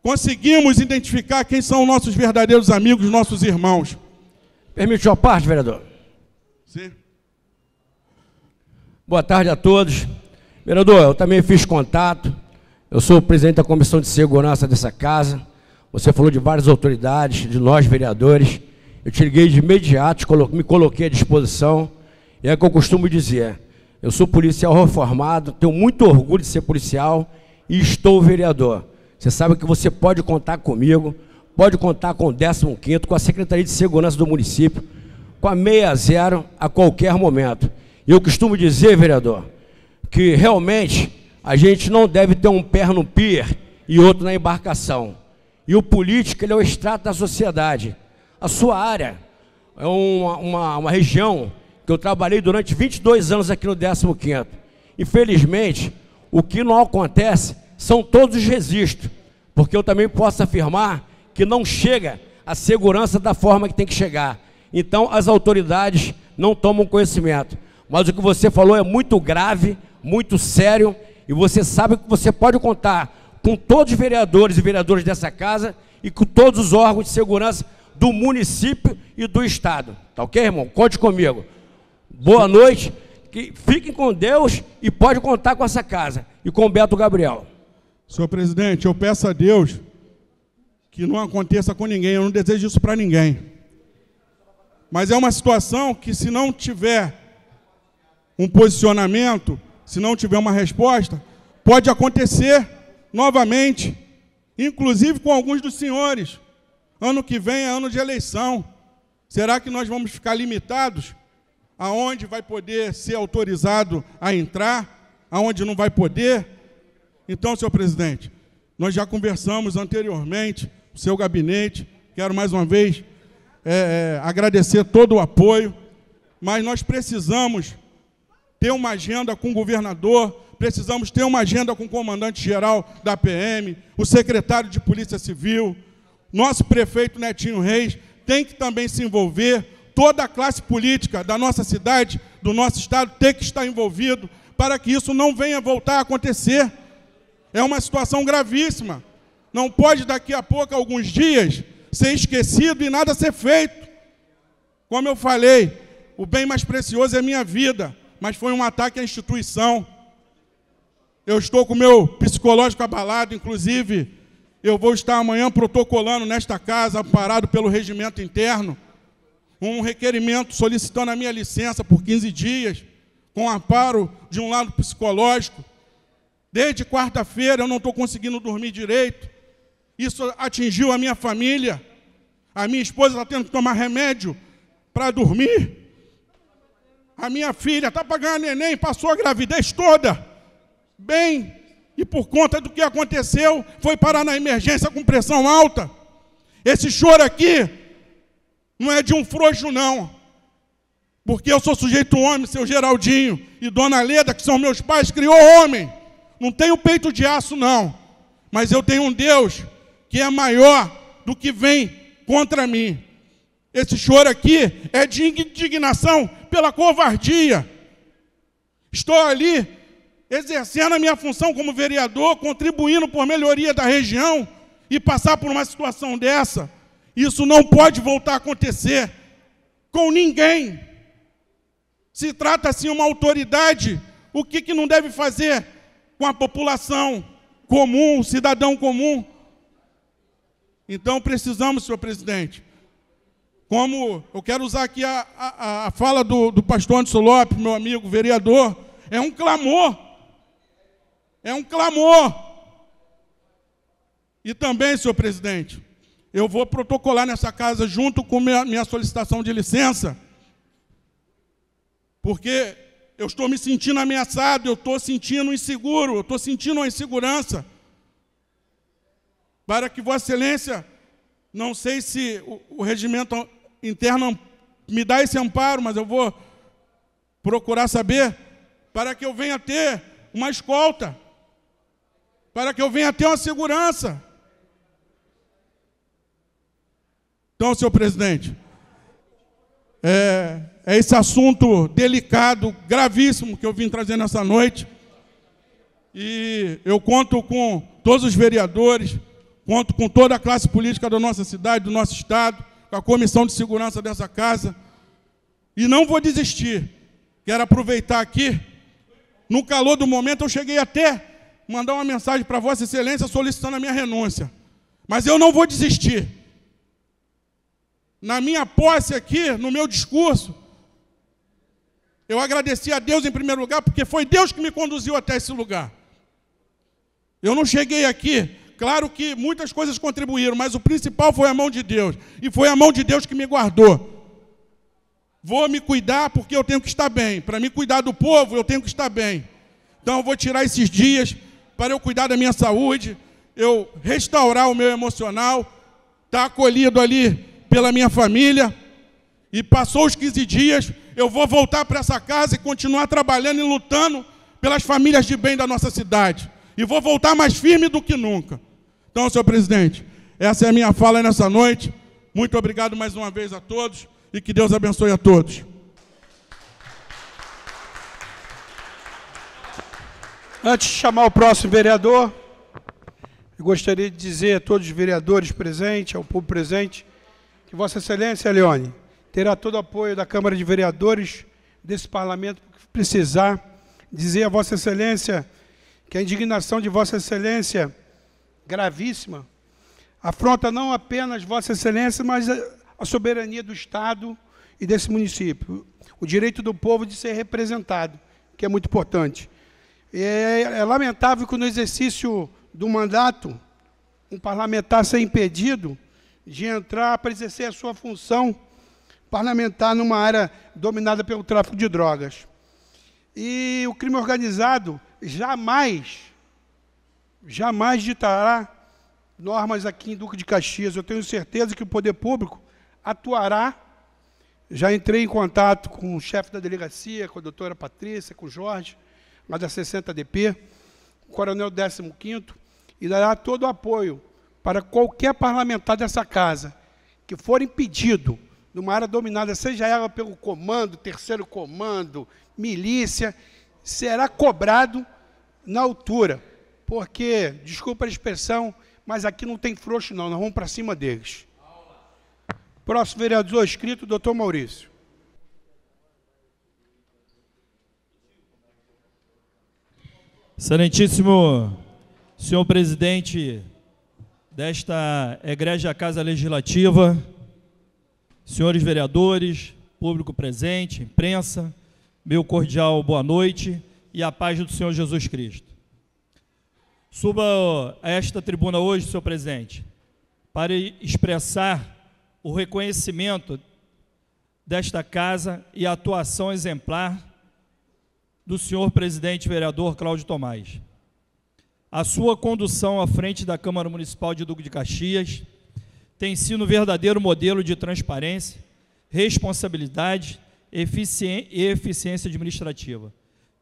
conseguimos identificar quem são nossos verdadeiros amigos, nossos irmãos. Permite uma parte, vereador? Sim. Boa tarde a todos. Vereador, eu também fiz contato, eu sou o presidente da Comissão de Segurança dessa casa, você falou de várias autoridades, de nós vereadores, eu te liguei de imediato, me coloquei à disposição, e é o que eu costumo dizer, eu sou policial reformado, tenho muito orgulho de ser policial e estou vereador. Você sabe que você pode contar comigo, pode contar com o 15º, com a Secretaria de Segurança do município, com a 60 a qualquer momento. E eu costumo dizer, vereador, que realmente a gente não deve ter um pé no pier e outro na embarcação. E o político, ele é o extrato da sociedade. A sua área é uma região que eu trabalhei durante 22 anos aqui no 15º. Infelizmente, o que não acontece são todos os registros, porque eu também posso afirmar que não chega a segurança da forma que tem que chegar. Então, as autoridades não tomam conhecimento. Mas o que você falou é muito grave, muito sério, e você sabe que você pode contar com todos os vereadores e vereadoras dessa casa e com todos os órgãos de segurança do município e do estado. Tá ok, irmão? Conte comigo. Boa noite, fiquem com Deus e pode contar com essa casa. E com o Beto Gabriel. Senhor presidente, eu peço a Deus que não aconteça com ninguém, eu não desejo isso para ninguém. Mas é uma situação que, se não tiver um posicionamento, se não tiver uma resposta, pode acontecer novamente, inclusive com alguns dos senhores. Ano que vem é ano de eleição. Será que nós vamos ficar limitados aonde vai poder ser autorizado a entrar, aonde não vai poder? Então, senhor presidente, nós já conversamos anteriormente, o seu gabinete, quero mais uma vez agradecer todo o apoio, mas nós precisamos ter uma agenda com o governador, precisamos ter uma agenda com o comandante-geral da PM, o secretário de Polícia Civil, nosso prefeito Netinho Reis tem que também se envolver, toda a classe política da nossa cidade, do nosso estado, tem que estar envolvido para que isso não venha voltar a acontecer. É uma situação gravíssima. Não pode daqui a pouco, alguns dias, ser esquecido e nada ser feito. Como eu falei, o bem mais precioso é a minha vida, mas foi um ataque à instituição. Eu estou com o meu psicológico abalado, inclusive eu vou estar amanhã protocolando nesta casa, amparado pelo regimento interno, um requerimento solicitando a minha licença por 15 dias, com amparo de um lado psicológico. Desde quarta-feira eu não estou conseguindo dormir direito. Isso atingiu a minha família. A minha esposa está tendo que tomar remédio para dormir. A minha filha está pagando neném, passou a gravidez toda. Bem, e por conta do que aconteceu, foi parar na emergência com pressão alta. Esse choro aqui não é de um frouxo, não. Porque eu sou sujeito homem, seu Geraldinho e Dona Leda, que são meus pais, criou homem. Não tenho peito de aço, não. Mas eu tenho um Deus que é maior do que vem contra mim. Esse choro aqui é de indignação pela covardia. Estou ali exercendo a minha função como vereador, contribuindo por melhoria da região, e passar por uma situação dessa, isso não pode voltar a acontecer com ninguém. Se trata assim uma autoridade, o que não deve fazer com a população comum, cidadão comum? Então precisamos, senhor presidente, como eu quero usar aqui a fala do pastor Anderson Lopes, meu amigo vereador, é um clamor. É um clamor. E também, senhor presidente, eu vou protocolar nessa casa, junto com minha solicitação de licença, porque eu estou me sentindo ameaçado, eu estou sentindo inseguro, eu estou sentindo uma insegurança. Para que Vossa Excelência, não sei se o regimento interno me dá esse amparo, mas eu vou procurar saber, para que eu venha ter uma escolta, para que eu venha ter uma segurança. Então, senhor presidente, é esse assunto delicado, gravíssimo, que eu vim trazer nessa noite. E eu conto com todos os vereadores, conto com toda a classe política da nossa cidade, do nosso estado, com a comissão de segurança dessa casa. E não vou desistir. Quero aproveitar aqui, no calor do momento, eu cheguei até mandar uma mensagem para Vossa Excelência solicitando a minha renúncia. Mas eu não vou desistir. Na minha posse aqui, no meu discurso, eu agradeci a Deus em primeiro lugar, porque foi Deus que me conduziu até esse lugar. Eu não cheguei aqui, claro que muitas coisas contribuíram, mas o principal foi a mão de Deus. E foi a mão de Deus que me guardou. Vou me cuidar porque eu tenho que estar bem. Para me cuidar do povo, eu tenho que estar bem. Então eu vou tirar esses dias para eu cuidar da minha saúde, eu restaurar o meu emocional, estar acolhido ali pela minha família, e passou os 15 dias, eu vou voltar para essa casa e continuar trabalhando e lutando pelas famílias de bem da nossa cidade. E vou voltar mais firme do que nunca. Então, senhor presidente, essa é a minha fala nessa noite. Muito obrigado mais uma vez a todos e que Deus abençoe a todos. Antes de chamar o próximo vereador, eu gostaria de dizer a todos os vereadores presentes, ao público presente, que Vossa Excelência, Leone, terá todo o apoio da Câmara de Vereadores desse Parlamento, porque precisar. Dizer a Vossa Excelência que a indignação de Vossa Excelência, gravíssima, afronta não apenas Vossa Excelência, mas a soberania do Estado e desse município. O direito do povo de ser representado, que é muito importante. É lamentável que no exercício do mandato, um parlamentar seja impedido de entrar para exercer a sua função parlamentar numa área dominada pelo tráfico de drogas. E o crime organizado jamais ditará normas aqui em Duque de Caxias. Eu tenho certeza que o poder público atuará. Já entrei em contato com o chefe da delegacia, com a doutora Patrícia, com o Jorge, lá da 60DP, o coronel 15º, e dará todo o apoio para qualquer parlamentar dessa casa que for impedido numa área dominada, seja ela pelo comando, terceiro comando, milícia, será cobrado na altura. Porque, desculpa a expressão, mas aqui não tem frouxo não, nós vamos para cima deles. Próximo vereador inscrito, doutor Maurício. Excelentíssimo senhor presidente desta egrégia Casa Legislativa, senhores vereadores, público presente, imprensa, meu cordial boa noite e a paz do Senhor Jesus Cristo. Suba a esta tribuna hoje, senhor presidente, para expressar o reconhecimento desta casa e a atuação exemplar do senhor presidente vereador Cláudio Tomás. A sua condução à frente da Câmara Municipal de Duque de Caxias tem sido um verdadeiro modelo de transparência, responsabilidade e eficiência administrativa.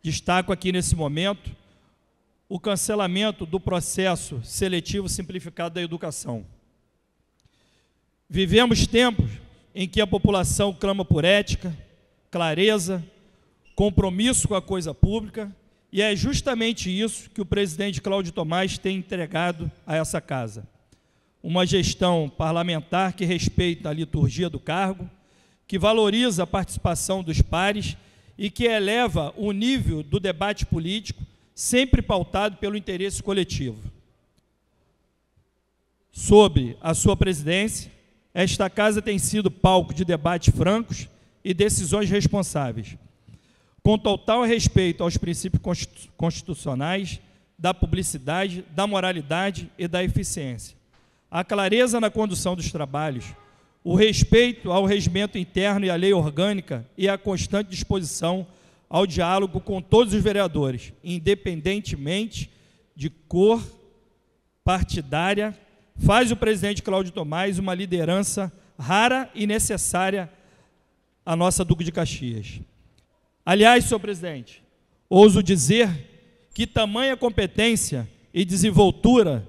Destaco aqui nesse momento o cancelamento do processo seletivo simplificado da educação. Vivemos tempos em que a população clama por ética, clareza, compromisso com a coisa pública, e é justamente isso que o presidente Cláudio Tomás tem entregado a essa casa. Uma gestão parlamentar que respeita a liturgia do cargo, que valoriza a participação dos pares e que eleva o nível do debate político, sempre pautado pelo interesse coletivo. Sob a sua presidência, esta casa tem sido palco de debates francos e decisões responsáveis, com total respeito aos princípios constitucionais, da publicidade, da moralidade e da eficiência. A clareza na condução dos trabalhos, o respeito ao regimento interno e à lei orgânica e a constante disposição ao diálogo com todos os vereadores, independentemente de cor partidária, faz o presidente Cláudio Tomás uma liderança rara e necessária à nossa Duque de Caxias. Aliás, senhor presidente, ouso dizer que tamanha competência e desenvoltura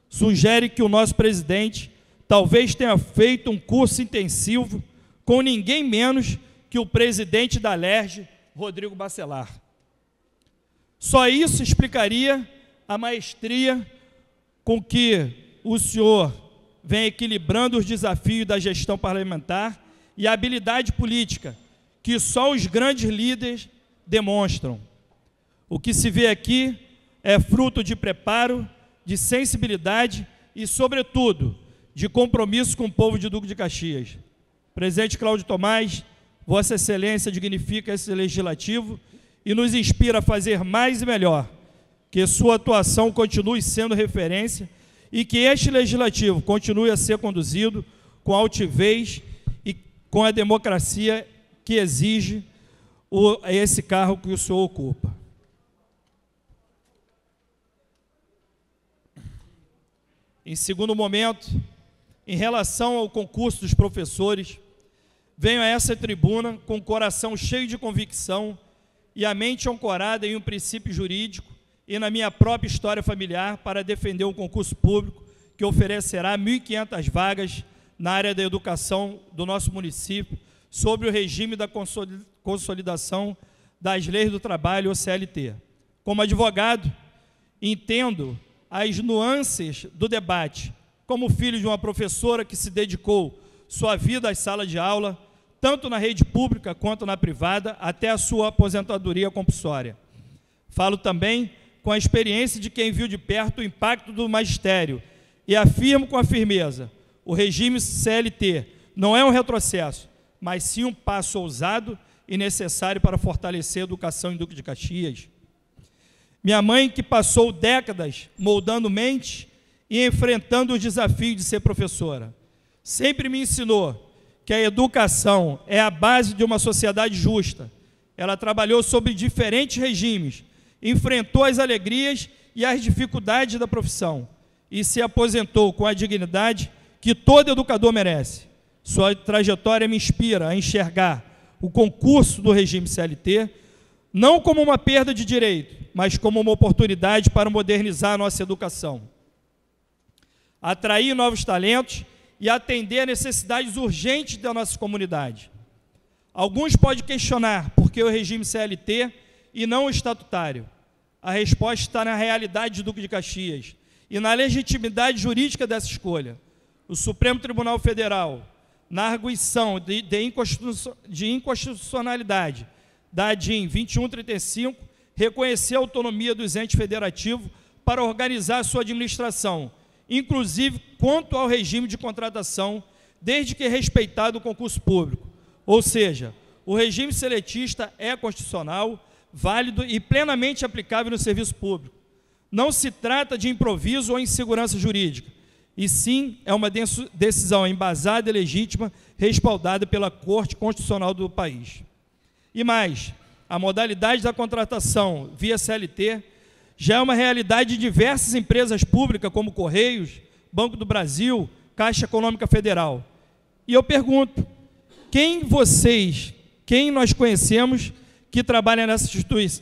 sugere que o nosso presidente talvez tenha feito um curso intensivo com ninguém menos que o presidente da Alerj, Rodrigo Bacelar. Só isso explicaria a maestria com que o senhor vem equilibrando os desafios da gestão parlamentar e a habilidade política que só os grandes líderes demonstram. O que se vê aqui é fruto de preparo, de sensibilidade e, sobretudo, de compromisso com o povo de Duque de Caxias. Presidente Cláudio Tomás, Vossa Excelência dignifica esse legislativo e nos inspira a fazer mais e melhor, que sua atuação continue sendo referência e que este legislativo continue a ser conduzido com altivez e com a democracia que exige esse cargo que o senhor ocupa. Em segundo momento, em relação ao concurso dos professores, venho a essa tribuna com o coração cheio de convicção e a mente ancorada em um princípio jurídico e na minha própria história familiar para defender um concurso público que oferecerá 1.500 vagas na área da educação do nosso município, sobre o regime da consolidação das leis do trabalho, ou CLT. Como advogado, entendo as nuances do debate, como filho de uma professora que se dedicou sua vida às salas de aula, tanto na rede pública quanto na privada, até a sua aposentadoria compulsória. Falo também com a experiência de quem viu de perto o impacto do magistério e afirmo com a firmeza, o regime CLT não é um retrocesso, mas sim um passo ousado e necessário para fortalecer a educação em Duque de Caxias. Minha mãe, que passou décadas moldando mente e enfrentando os desafios de ser professora, sempre me ensinou que a educação é a base de uma sociedade justa. Ela trabalhou sob diferentes regimes, enfrentou as alegrias e as dificuldades da profissão e se aposentou com a dignidade que todo educador merece. Sua trajetória me inspira a enxergar o concurso do regime CLT não como uma perda de direito, mas como uma oportunidade para modernizar a nossa educação, atrair novos talentos e atender a necessidades urgentes da nossa comunidade. Alguns podem questionar por que o regime CLT e não o estatutário. A resposta está na realidade de Duque de Caxias e na legitimidade jurídica dessa escolha. O Supremo Tribunal Federal, na arguição de inconstitucionalidade da ADIM 2135, reconheceu a autonomia dos entes federativos para organizar a sua administração, inclusive quanto ao regime de contratação, desde que respeitado o concurso público. Ou seja, o regime seletista é constitucional, válido e plenamente aplicável no serviço público. Não se trata de improviso ou insegurança jurídica, e sim é uma decisão embasada e legítima, respaldada pela Corte Constitucional do país. E mais, a modalidade da contratação via CLT já é uma realidade de diversas empresas públicas, como Correios, Banco do Brasil, Caixa Econômica Federal. E eu pergunto, quem nós conhecemos que trabalha nessa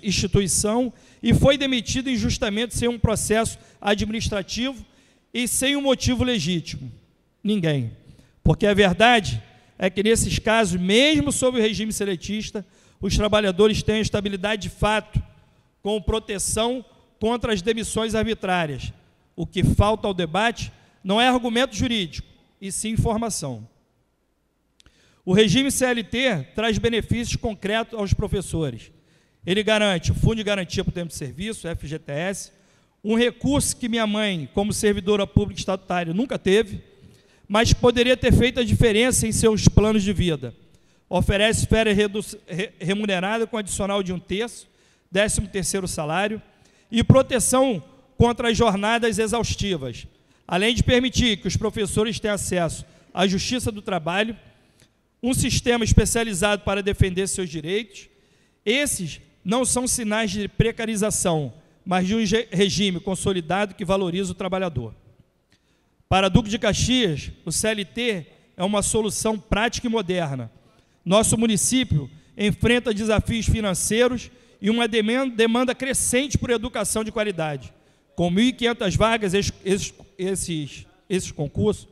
instituição e foi demitido injustamente sem um processo administrativo e sem um motivo legítimo? Ninguém. Porque a verdade é que, nesses casos, mesmo sob o regime seletista, os trabalhadores têm estabilidade de fato, com proteção contra as demissões arbitrárias. O que falta ao debate não é argumento jurídico, e sim informação. O regime CLT traz benefícios concretos aos professores. Ele garante o Fundo de Garantia por Tempo de Serviço, FGTS, um recurso que minha mãe, como servidora pública estatutária, nunca teve, mas poderia ter feito a diferença em seus planos de vida. Oferece férias remunerada com adicional de 1/3, 13º salário, e proteção contra as jornadas exaustivas, além de permitir que os professores tenham acesso à Justiça do Trabalho, um sistema especializado para defender seus direitos. Esses não são sinais de precarização, mas de um regime consolidado que valoriza o trabalhador. Para Duque de Caxias, o CLT é uma solução prática e moderna. Nosso município enfrenta desafios financeiros e uma demanda crescente por educação de qualidade. Com 1.500 vagas, esses concursos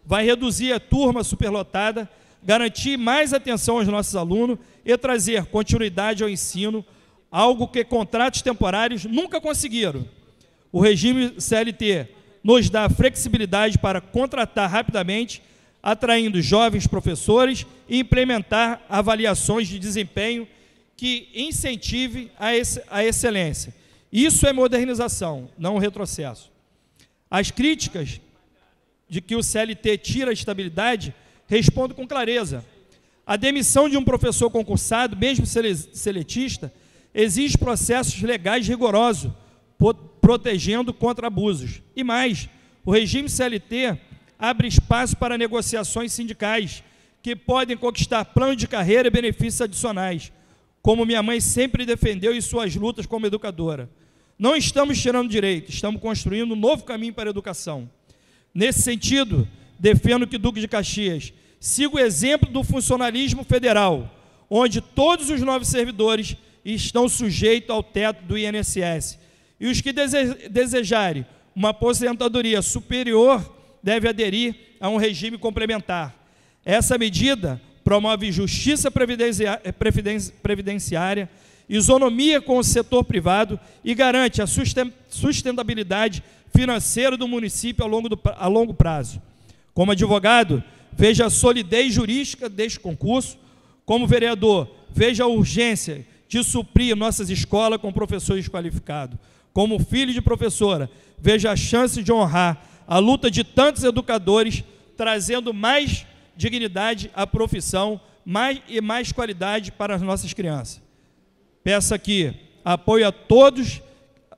vai reduzir a turma superlotada, garantir mais atenção aos nossos alunos e trazer continuidade ao ensino, algo que contratos temporários nunca conseguiram. O regime CLT nos dá flexibilidade para contratar rapidamente, atraindo jovens professores e implementar avaliações de desempenho que incentive a excelência. Isso é modernização, não retrocesso. As críticas de que o CLT tira a estabilidade respondo com clareza. A demissão de um professor concursado, mesmo seletista, exige processos legais rigorosos, protegendo contra abusos. E mais, o regime CLT abre espaço para negociações sindicais, que podem conquistar plano de carreira e benefícios adicionais, como minha mãe sempre defendeu em suas lutas como educadora. Não estamos tirando direito, estamos construindo um novo caminho para a educação. Nesse sentido, defendo que Duque de Caxias siga o exemplo do funcionalismo federal, onde todos os novos servidores estão sujeitos ao teto do INSS. E os que desejarem uma aposentadoria superior devem aderir a um regime complementar. Essa medida promove justiça previdenciária, isonomia com o setor privado e garante a sustentabilidade financeira do município a longo prazo. Como advogado, veja a solidez jurídica deste concurso. Como vereador, veja a urgência de suprir nossas escolas com professores qualificados. Como filho de professora, veja a chance de honrar a luta de tantos educadores, trazendo mais dignidade à profissão e mais qualidade para as nossas crianças. Peço aqui apoio a todos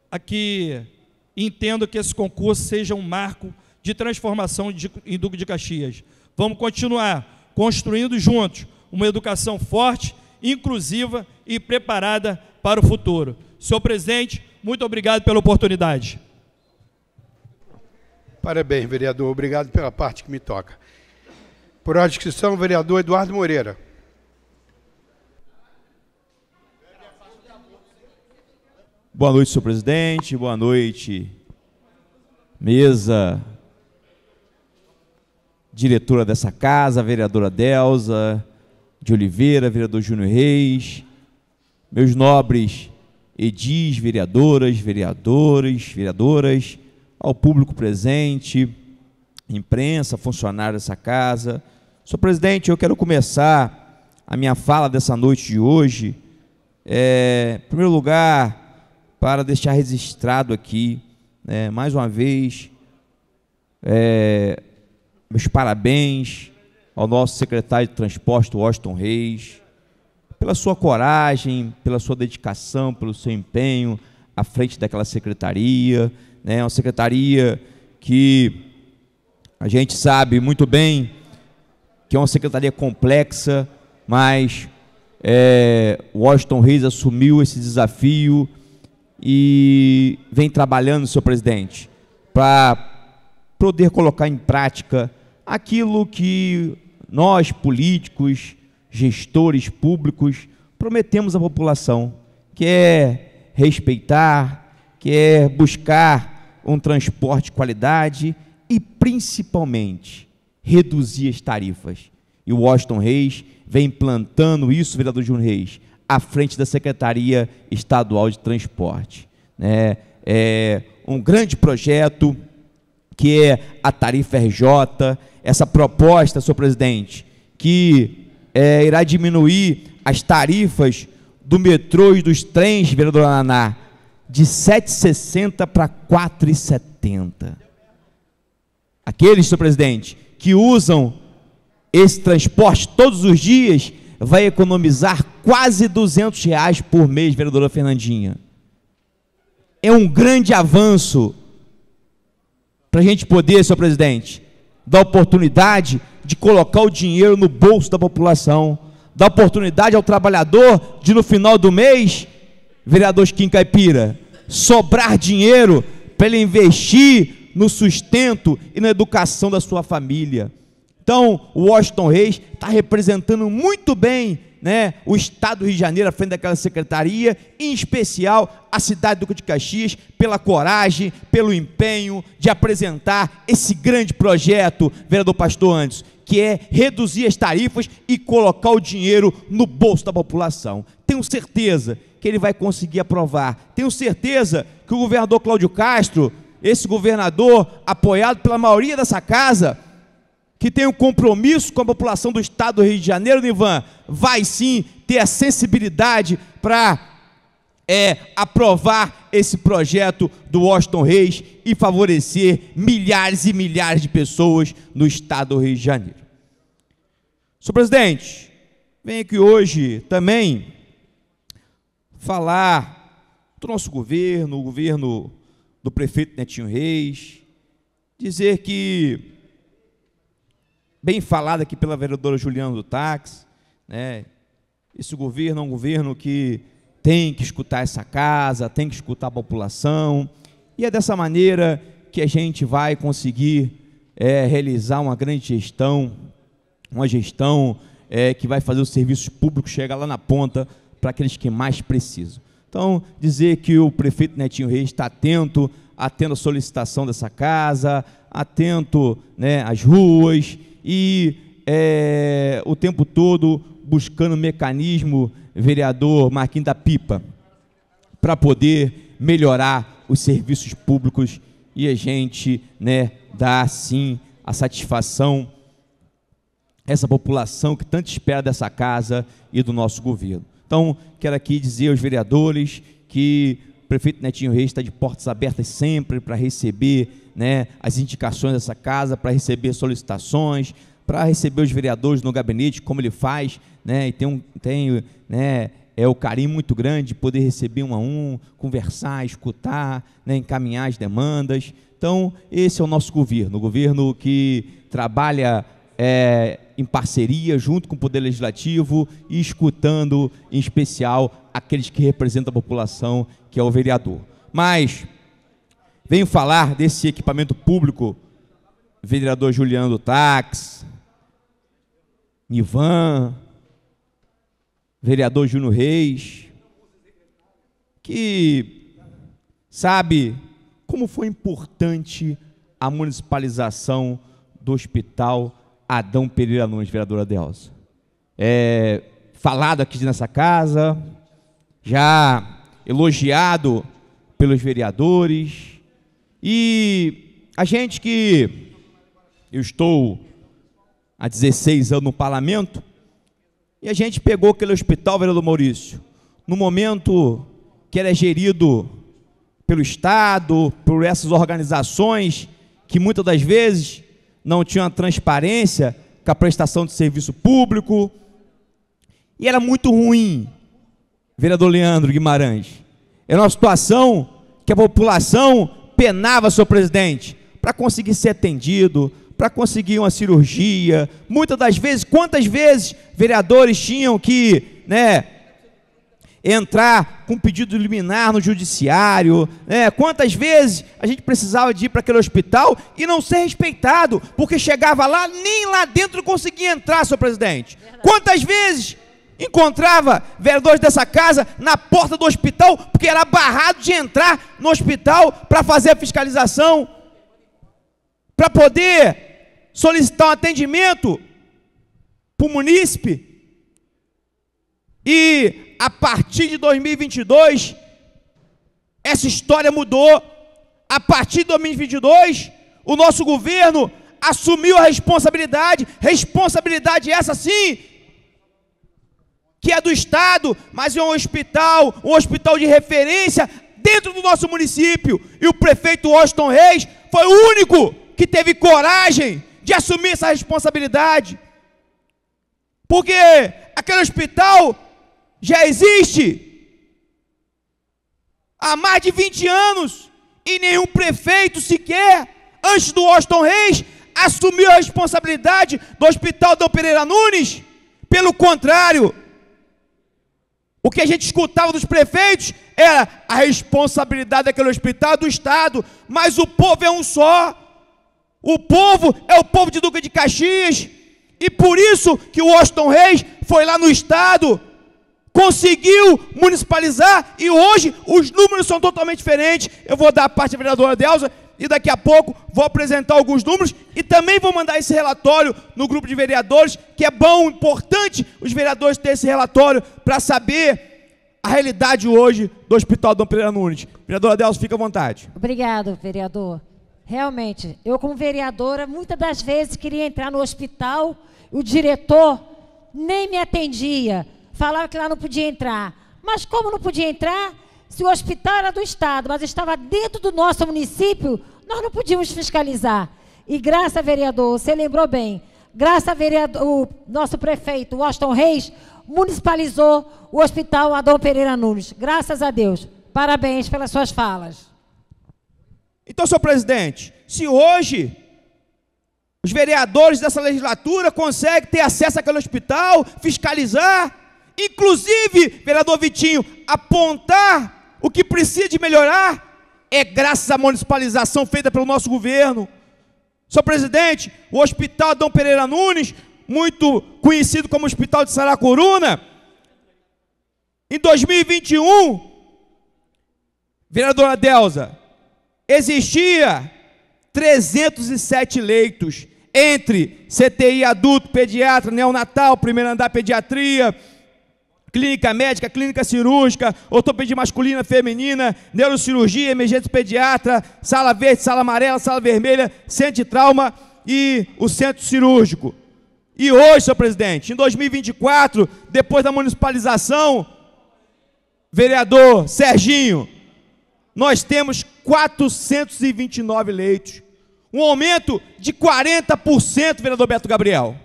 a que entendam que esse concurso seja um marco de transformação em Duque de Caxias. Vamos continuar construindo juntos uma educação forte, inclusiva e preparada para o futuro. Senhor presidente, muito obrigado pela oportunidade. Parabéns, vereador. Obrigado pela parte que me toca. Por ordem de inscrição, o vereador Eduardo Moreira. Boa noite, senhor presidente. Boa noite, mesa, diretora dessa casa, a vereadora Delza de Oliveira, vereador Júnior Reis, meus nobres edis, vereadoras, vereadoras, ao público presente, imprensa, funcionário dessa casa. Senhor presidente, eu quero começar a minha fala dessa noite de hoje, em primeiro lugar, para deixar registrado aqui, mais uma vez, meus parabéns ao nosso secretário de Transporte, Washington Reis, pela sua coragem, pela sua dedicação, pelo seu empenho à frente daquela secretaria, uma secretaria que a gente sabe muito bem que é uma secretaria complexa, mas Washington Reis assumiu esse desafio e vem trabalhando, senhor presidente, para poder colocar em prática aquilo que nós, políticos, gestores públicos, prometemos à população, que é respeitar, que é buscar um transporte de qualidade e, principalmente, reduzir as tarifas. E o Washington Reis vem implantando isso, vereador Júnior Reis, à frente da Secretaria Estadual de Transporte. É um grande projeto que é a tarifa RJ, essa proposta, senhor presidente, que irá diminuir as tarifas do metrô e dos trens, vereador Naná, de R$ 7,60 para R$ 4,70. Aqueles, senhor presidente, que usam esse transporte todos os dias, vai economizar quase R$ 200 por mês, vereadora Fernandinha. É um grande avanço para a gente poder, senhor presidente, dar oportunidade de colocar o dinheiro no bolso da população, dar oportunidade ao trabalhador de, no final do mês, vereador Chiquinho Caipira, sobrar dinheiro para ele investir no sustento e na educação da sua família. Então, o Washington Reis está representando muito bem, né, o Estado do Rio de Janeiro à frente daquela secretaria, em especial a cidade do Duque de Caxias, pela coragem, pelo empenho de apresentar esse grande projeto, vereador Pastor Anderson, que é reduzir as tarifas e colocar o dinheiro no bolso da população. Tenho certeza que ele vai conseguir aprovar. Tenho certeza que o governador Cláudio Castro, esse governador apoiado pela maioria dessa casa, que tem um compromisso com a população do Estado do Rio de Janeiro, Nivan, vai sim ter a sensibilidade para aprovar esse projeto do Washington Reis e favorecer milhares e milhares de pessoas no Estado do Rio de Janeiro. Senhor presidente, venho aqui hoje também falar do nosso governo, o governo do prefeito Netinho Reis, dizer que, bem falado aqui pela vereadora Juliana do Táxi, né, esse governo é um governo que tem que escutar essa casa, tem que escutar a população, e é dessa maneira que a gente vai conseguir realizar uma grande gestão, uma gestão que vai fazer os serviços públicos chegar lá na ponta para aqueles que mais precisam. Então, dizer que o prefeito Netinho Reis está atento à solicitação dessa casa, atento, né, às ruas, e o tempo todo buscando mecanismo, vereador Marquinhos da Pipa, para poder melhorar os serviços públicos e a gente, né, dar sim a satisfação a essa população que tanto espera dessa casa e do nosso governo. Então, quero aqui dizer aos vereadores que o prefeito Netinho Reis está de portas abertas sempre para receber, né, as indicações dessa casa, para receber solicitações, para receber os vereadores no gabinete, como ele faz, né, e tem o carinho muito grande de poder receber um a um, conversar, escutar, né, encaminhar as demandas. Então, esse é o nosso governo, o governo que trabalha em parceria, junto com o Poder Legislativo e escutando, em especial, aqueles que representam a população, que é o vereador. Mas venho falar desse equipamento público, vereador Juliano do Táxi, Nivan, vereador Júnior Reis, que sabe como foi importante a municipalização do Hospital Adão Pereira Nunes, vereadora Delza. Falado aqui nessa casa, já elogiado pelos vereadores, e a gente que eu estou há 16 anos no parlamento, e a gente pegou aquele hospital, vereador Maurício, no momento que era gerido pelo Estado, por essas organizações que muitas das vezes não tinham a transparência com a prestação de serviço público, e era muito ruim, vereador Leandro Guimarães. Era uma situação que a população penava, senhor presidente, para conseguir ser atendido, para conseguir uma cirurgia. Muitas das vezes, quantas vezes vereadores tinham que, né, entrar com pedido liminar no judiciário, né? Quantas vezes a gente precisava de ir para aquele hospital e não ser respeitado, porque chegava lá, nem lá dentro conseguia entrar, senhor presidente. Verdade. Quantas vezes encontrava vereadores dessa casa na porta do hospital, porque era barrado de entrar no hospital para fazer a fiscalização, para poder solicitar um atendimento para o munícipe. E a partir de 2022, essa história mudou. A partir de 2022, o nosso governo assumiu a responsabilidade essa sim, que é do Estado, mas é um hospital de referência dentro do nosso município. E o prefeito Washington Reis foi o único que teve coragem de assumir essa responsabilidade. Porque aquele hospital já existe há mais de 20 anos e nenhum prefeito sequer, antes do Washington Reis, assumiu a responsabilidade do Hospital Dom Pereira Nunes. Pelo contrário, o que a gente escutava dos prefeitos era a responsabilidade daquele hospital do Estado, mas o povo é um só. O povo é o povo de Duque de Caxias, e por isso que o Washington Reis foi lá no Estado, conseguiu municipalizar, e hoje os números são totalmente diferentes. Eu vou dar a parte da vereadora Delza, e daqui a pouco vou apresentar alguns números, e também vou mandar esse relatório no grupo de vereadores, que é bom, importante os vereadores terem esse relatório, para saber a realidade hoje do Hospital Dom Pereira Nunes. Vereadora Delza, fica à vontade. Obrigado, vereador. Realmente, eu como vereadora, muitas das vezes queria entrar no hospital, o diretor nem me atendia, falava que lá não podia entrar. Mas como não podia entrar, se o hospital era do Estado, mas estava dentro do nosso município, nós não podíamos fiscalizar. E graças, vereador, você lembrou bem, graças a vereador, o nosso prefeito, Washington Reis, municipalizou o hospital Adão Pereira Nunes. Graças a Deus. Parabéns pelas suas falas. Então, senhor presidente, se hoje os vereadores dessa legislatura conseguem ter acesso àquele hospital, fiscalizar, inclusive, vereador Vitinho, apontar o que precisa de melhorar, é graças à municipalização feita pelo nosso governo. Senhor presidente, o Hospital Dom Pereira Nunes, muito conhecido como Hospital de Saracuruna, em 2021, vereadora Delza, existia 307 leitos, entre CTI adulto, pediatra, neonatal, primeiro andar, pediatria, clínica médica, clínica cirúrgica, ortopedia masculina, feminina, neurocirurgia, emergência pediatra, sala verde, sala amarela, sala vermelha, centro de trauma e o centro cirúrgico. E hoje, senhor presidente, em 2024, depois da municipalização, vereador Serginho, nós temos 429 leitos. Um aumento de 40%, vereador Beto Gabriel.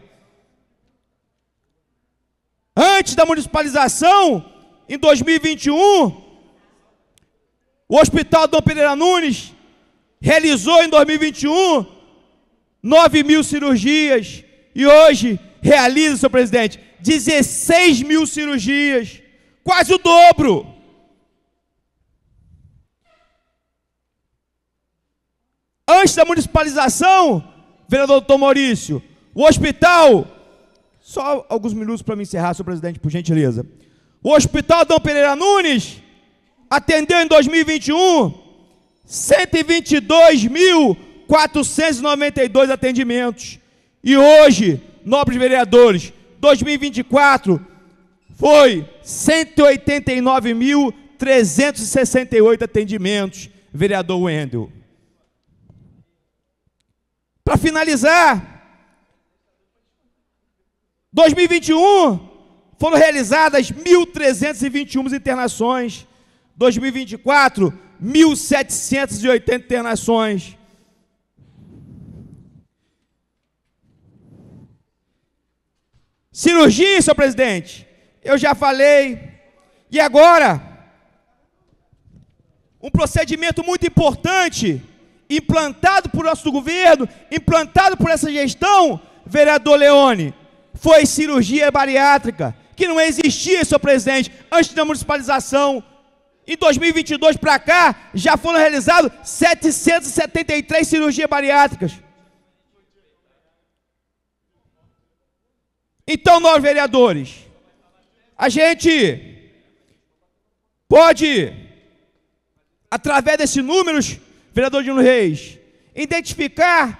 Antes da municipalização, em 2021, o Hospital Dom Pereira Nunes realizou em 2021 9.000 cirurgias. E hoje realiza, senhor presidente, 16.000 cirurgias. Quase o dobro. Antes da municipalização, vereador doutor Maurício, o hospital, só alguns minutos para me encerrar, senhor presidente, por gentileza. O Hospital Dom Pereira Nunes atendeu em 2021 122.492 atendimentos. E hoje, nobres vereadores, 2024 foi 189.368 atendimentos, vereador Wendel. Para finalizar, 2021 foram realizadas 1.321 internações, 2024, 1.780 internações. Cirurgia, senhor presidente, eu já falei. E agora, um procedimento muito importante, implantado por nosso governo, implantado por essa gestão, vereador Leone, foi cirurgia bariátrica, que não existia, senhor presidente, antes da municipalização. Em 2022 para cá, já foram realizadas 773 cirurgias bariátricas. Então, nós vereadores, a gente pode, através desses números, vereador Dino Reis, identificar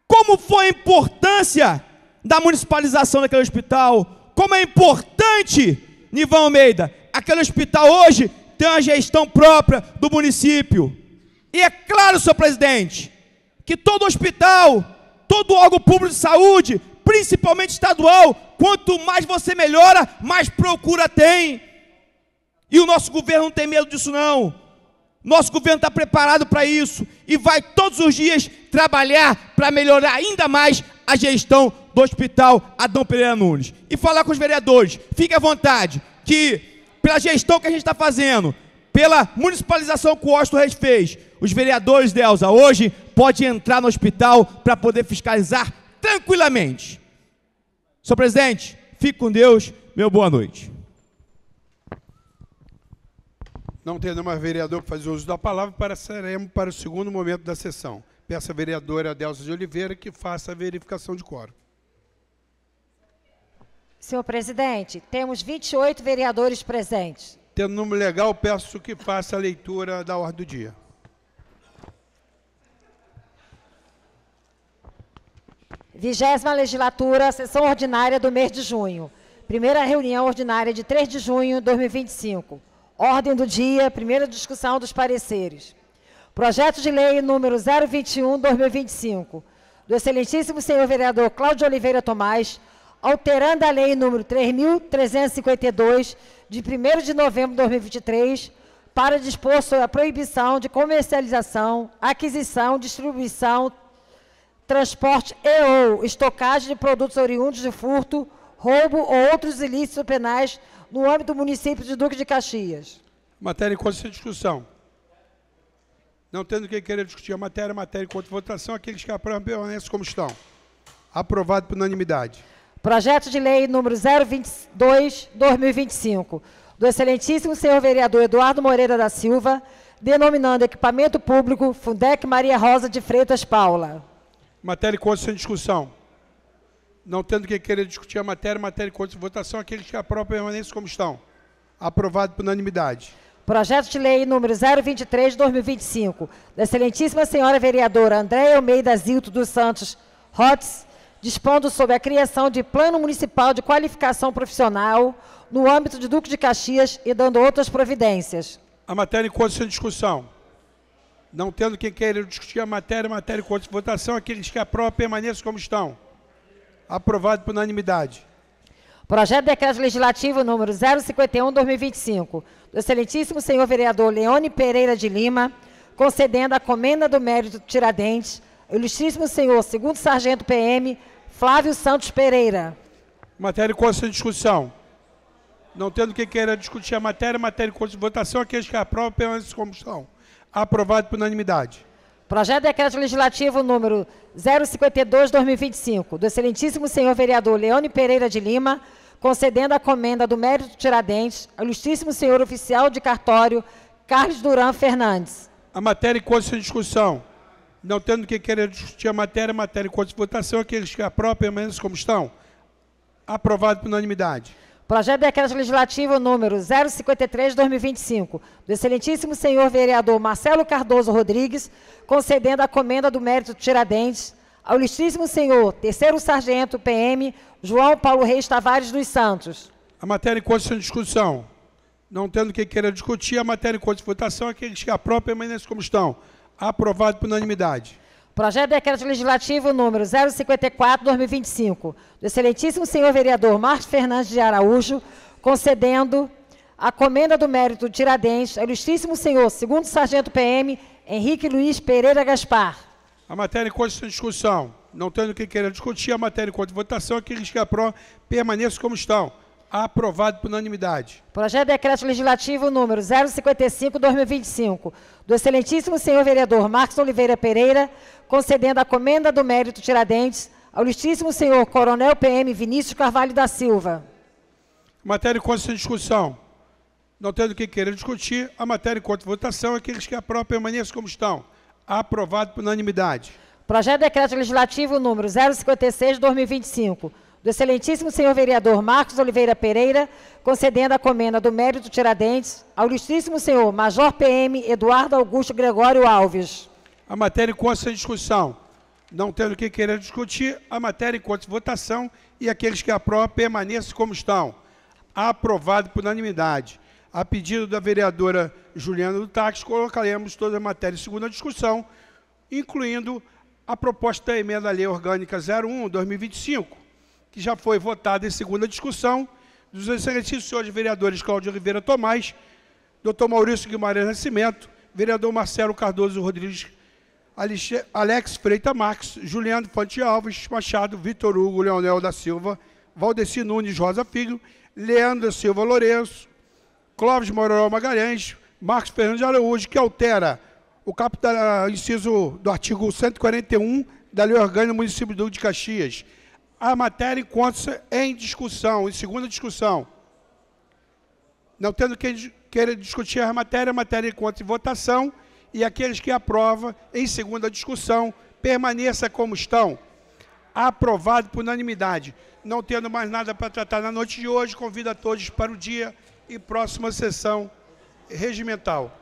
como foi a importância da municipalização daquele hospital, como é importante, Nivão Almeida, aquele hospital hoje tem uma gestão própria do município. E é claro, senhor presidente, que todo hospital, todo órgão público de saúde, principalmente estadual, quanto mais você melhora, mais procura tem. E o nosso governo não tem medo disso não. Nosso governo está preparado para isso e vai todos os dias trabalhar para melhorar ainda mais a gestão do Hospital Adão Pereira Nunes. E falar com os vereadores, fique à vontade, que pela gestão que a gente está fazendo, pela municipalização que o Washington Reis fez, os vereadores, Delza, hoje podem entrar no hospital para poder fiscalizar tranquilamente. Senhor presidente, fique com Deus, meu boa noite. Não tendo mais vereador que fazer uso da palavra, passaremos para o segundo momento da sessão. Peço à vereadora Delza de Oliveira que faça a verificação de quórum. Senhor presidente, temos 28 vereadores presentes. Tendo número legal, peço que faça a leitura da ordem do dia. Vigésima legislatura, sessão ordinária do mês de junho. Primeira reunião ordinária de 3 de junho de 2025. Ordem do dia, primeira discussão dos pareceres. Projeto de lei número 021/2025, do excelentíssimo senhor vereador Cláudio Oliveira Tomás, alterando a lei número 3.352, de 1º de novembro de 2023, para dispor sobre a proibição de comercialização, aquisição, distribuição, transporte e ou estocagem de produtos oriundos de furto, roubo ou outros ilícitos penais no âmbito do município de Duque de Caxias. Matéria em conta sem discussão. Não tendo quem queira discutir a matéria em conta de votação, aqueles que aprovam permanecem como estão. Aprovado por unanimidade. Projeto de lei número 022/2025, do excelentíssimo senhor vereador Eduardo Moreira da Silva, denominando equipamento público Fundec Maria Rosa de Freitas Paula. Matéria em conta sem discussão. Não tendo quem queira discutir a matéria em conta de votação, aqueles que aprovam permanecem como estão. Aprovado por unanimidade. Projeto de lei número 023/2025, da excelentíssima senhora vereadora Andréia Almeida Zilto dos Santos Rotes, dispondo sobre a criação de plano municipal de qualificação profissional no âmbito de Duque de Caxias e dando outras providências. A matéria em conta sem discussão. Não tendo quem queira discutir a matéria em conta de votação, aqueles que aprovam permanecem como estão. Aprovado por unanimidade. Projeto de decreto legislativo número 051/2025, do excelentíssimo senhor vereador Leone Pereira de Lima, concedendo a comenda do mérito Tiradentes, ao ilustríssimo senhor segundo sargento PM, Flávio Santos Pereira. Matéria em conta sem discussão. Não tendo quem queira discutir a matéria em conta de votação, aqueles que aprovam permanecem como estão. Aprovado por unanimidade. Projeto de decreto legislativo número 052/2025, do excelentíssimo senhor vereador Leone Pereira de Lima, concedendo a comenda do mérito Tiradentes ao ilustríssimo senhor oficial de cartório Carlos Duran Fernandes. A matéria em conta sem discussão. Não tendo quem queira discutir a matéria em conta de votação, aqueles que aprovam permanecem como estão. Aprovado por unanimidade. Projeto de decreto legislativo número 053/2025, do excelentíssimo senhor vereador Marcelo Cardoso Rodrigues, concedendo a comenda do mérito Tiradentes ao ilustríssimo senhor terceiro sargento PM João Paulo Reis Tavares dos Santos. A matéria em conta sem discussão. Não tendo quem queira discutir a matéria em conta de votação, aqueles que aprovam permanecem como estão. Aprovado por unanimidade. Projeto de decreto legislativo número 054/2025, do excelentíssimo senhor vereador Marcos Fernandes de Araújo, concedendo a comenda do mérito Tiradentes ao ilustríssimo senhor segundo sargento PM Henrique Luiz Pereira Gaspar. A matéria em conta sem discussão. Não tendo quem queira discutir a matéria em conta de votação, aqueles que aprovam permaneçam como estão. Aprovado por unanimidade. Projeto de decreto legislativo número 055/2025, do excelentíssimo senhor vereador Marcos Oliveira Pereira, concedendo a comenda do mérito Tiradentes ao ilustríssimo senhor coronel PM Vinícius Carvalho da Silva. Matéria em conta sem discussão. Não tendo quem queira discutir, a matéria em conta de votação, aqueles que aprovam permaneçam como estão. Aprovado por unanimidade. Projeto de decreto legislativo número 056/2025, do excelentíssimo senhor vereador Marcos Oliveira Pereira, concedendo a comenda do mérito Tiradentes ao ilustríssimo senhor Major PM Eduardo Augusto Gregório Alves. A matéria encontra-se em discussão. Não tendo o que querer discutir, a matéria encontra-se em votação e aqueles que aprovam permaneçam como estão. Aprovado por unanimidade. A pedido da vereadora Juliana do Táxi, colocaremos toda a matéria em segunda discussão, incluindo a proposta da emenda à Lei Orgânica 01/2025, que já foi votada em segunda discussão, dos excelentíssimos senhores vereadores Cláudio Oliveira Tomás, Dr. Maurício Guimarães Nascimento, vereador Marcelo Cardoso Rodrigues, Alex Freitas Marques, Juliano Fonte Alves Machado, Vitor Hugo Leonel da Silva, Valdeci Nunes Rosa Filho, Leandro Silva Lourenço, Clóvis Moral Magalhães, Marcos Fernando de Araújo, que altera o inciso do artigo 141 da Lei Orgânica do município de Duque de Caxias. A matéria encontra-se em discussão, em segunda discussão. Não tendo que querer discutir a matéria encontra-se em votação e aqueles que aprovam em segunda discussão permaneça como estão. Aprovado por unanimidade. Não tendo mais nada para tratar na noite de hoje, convido a todos para o dia e próxima sessão regimental.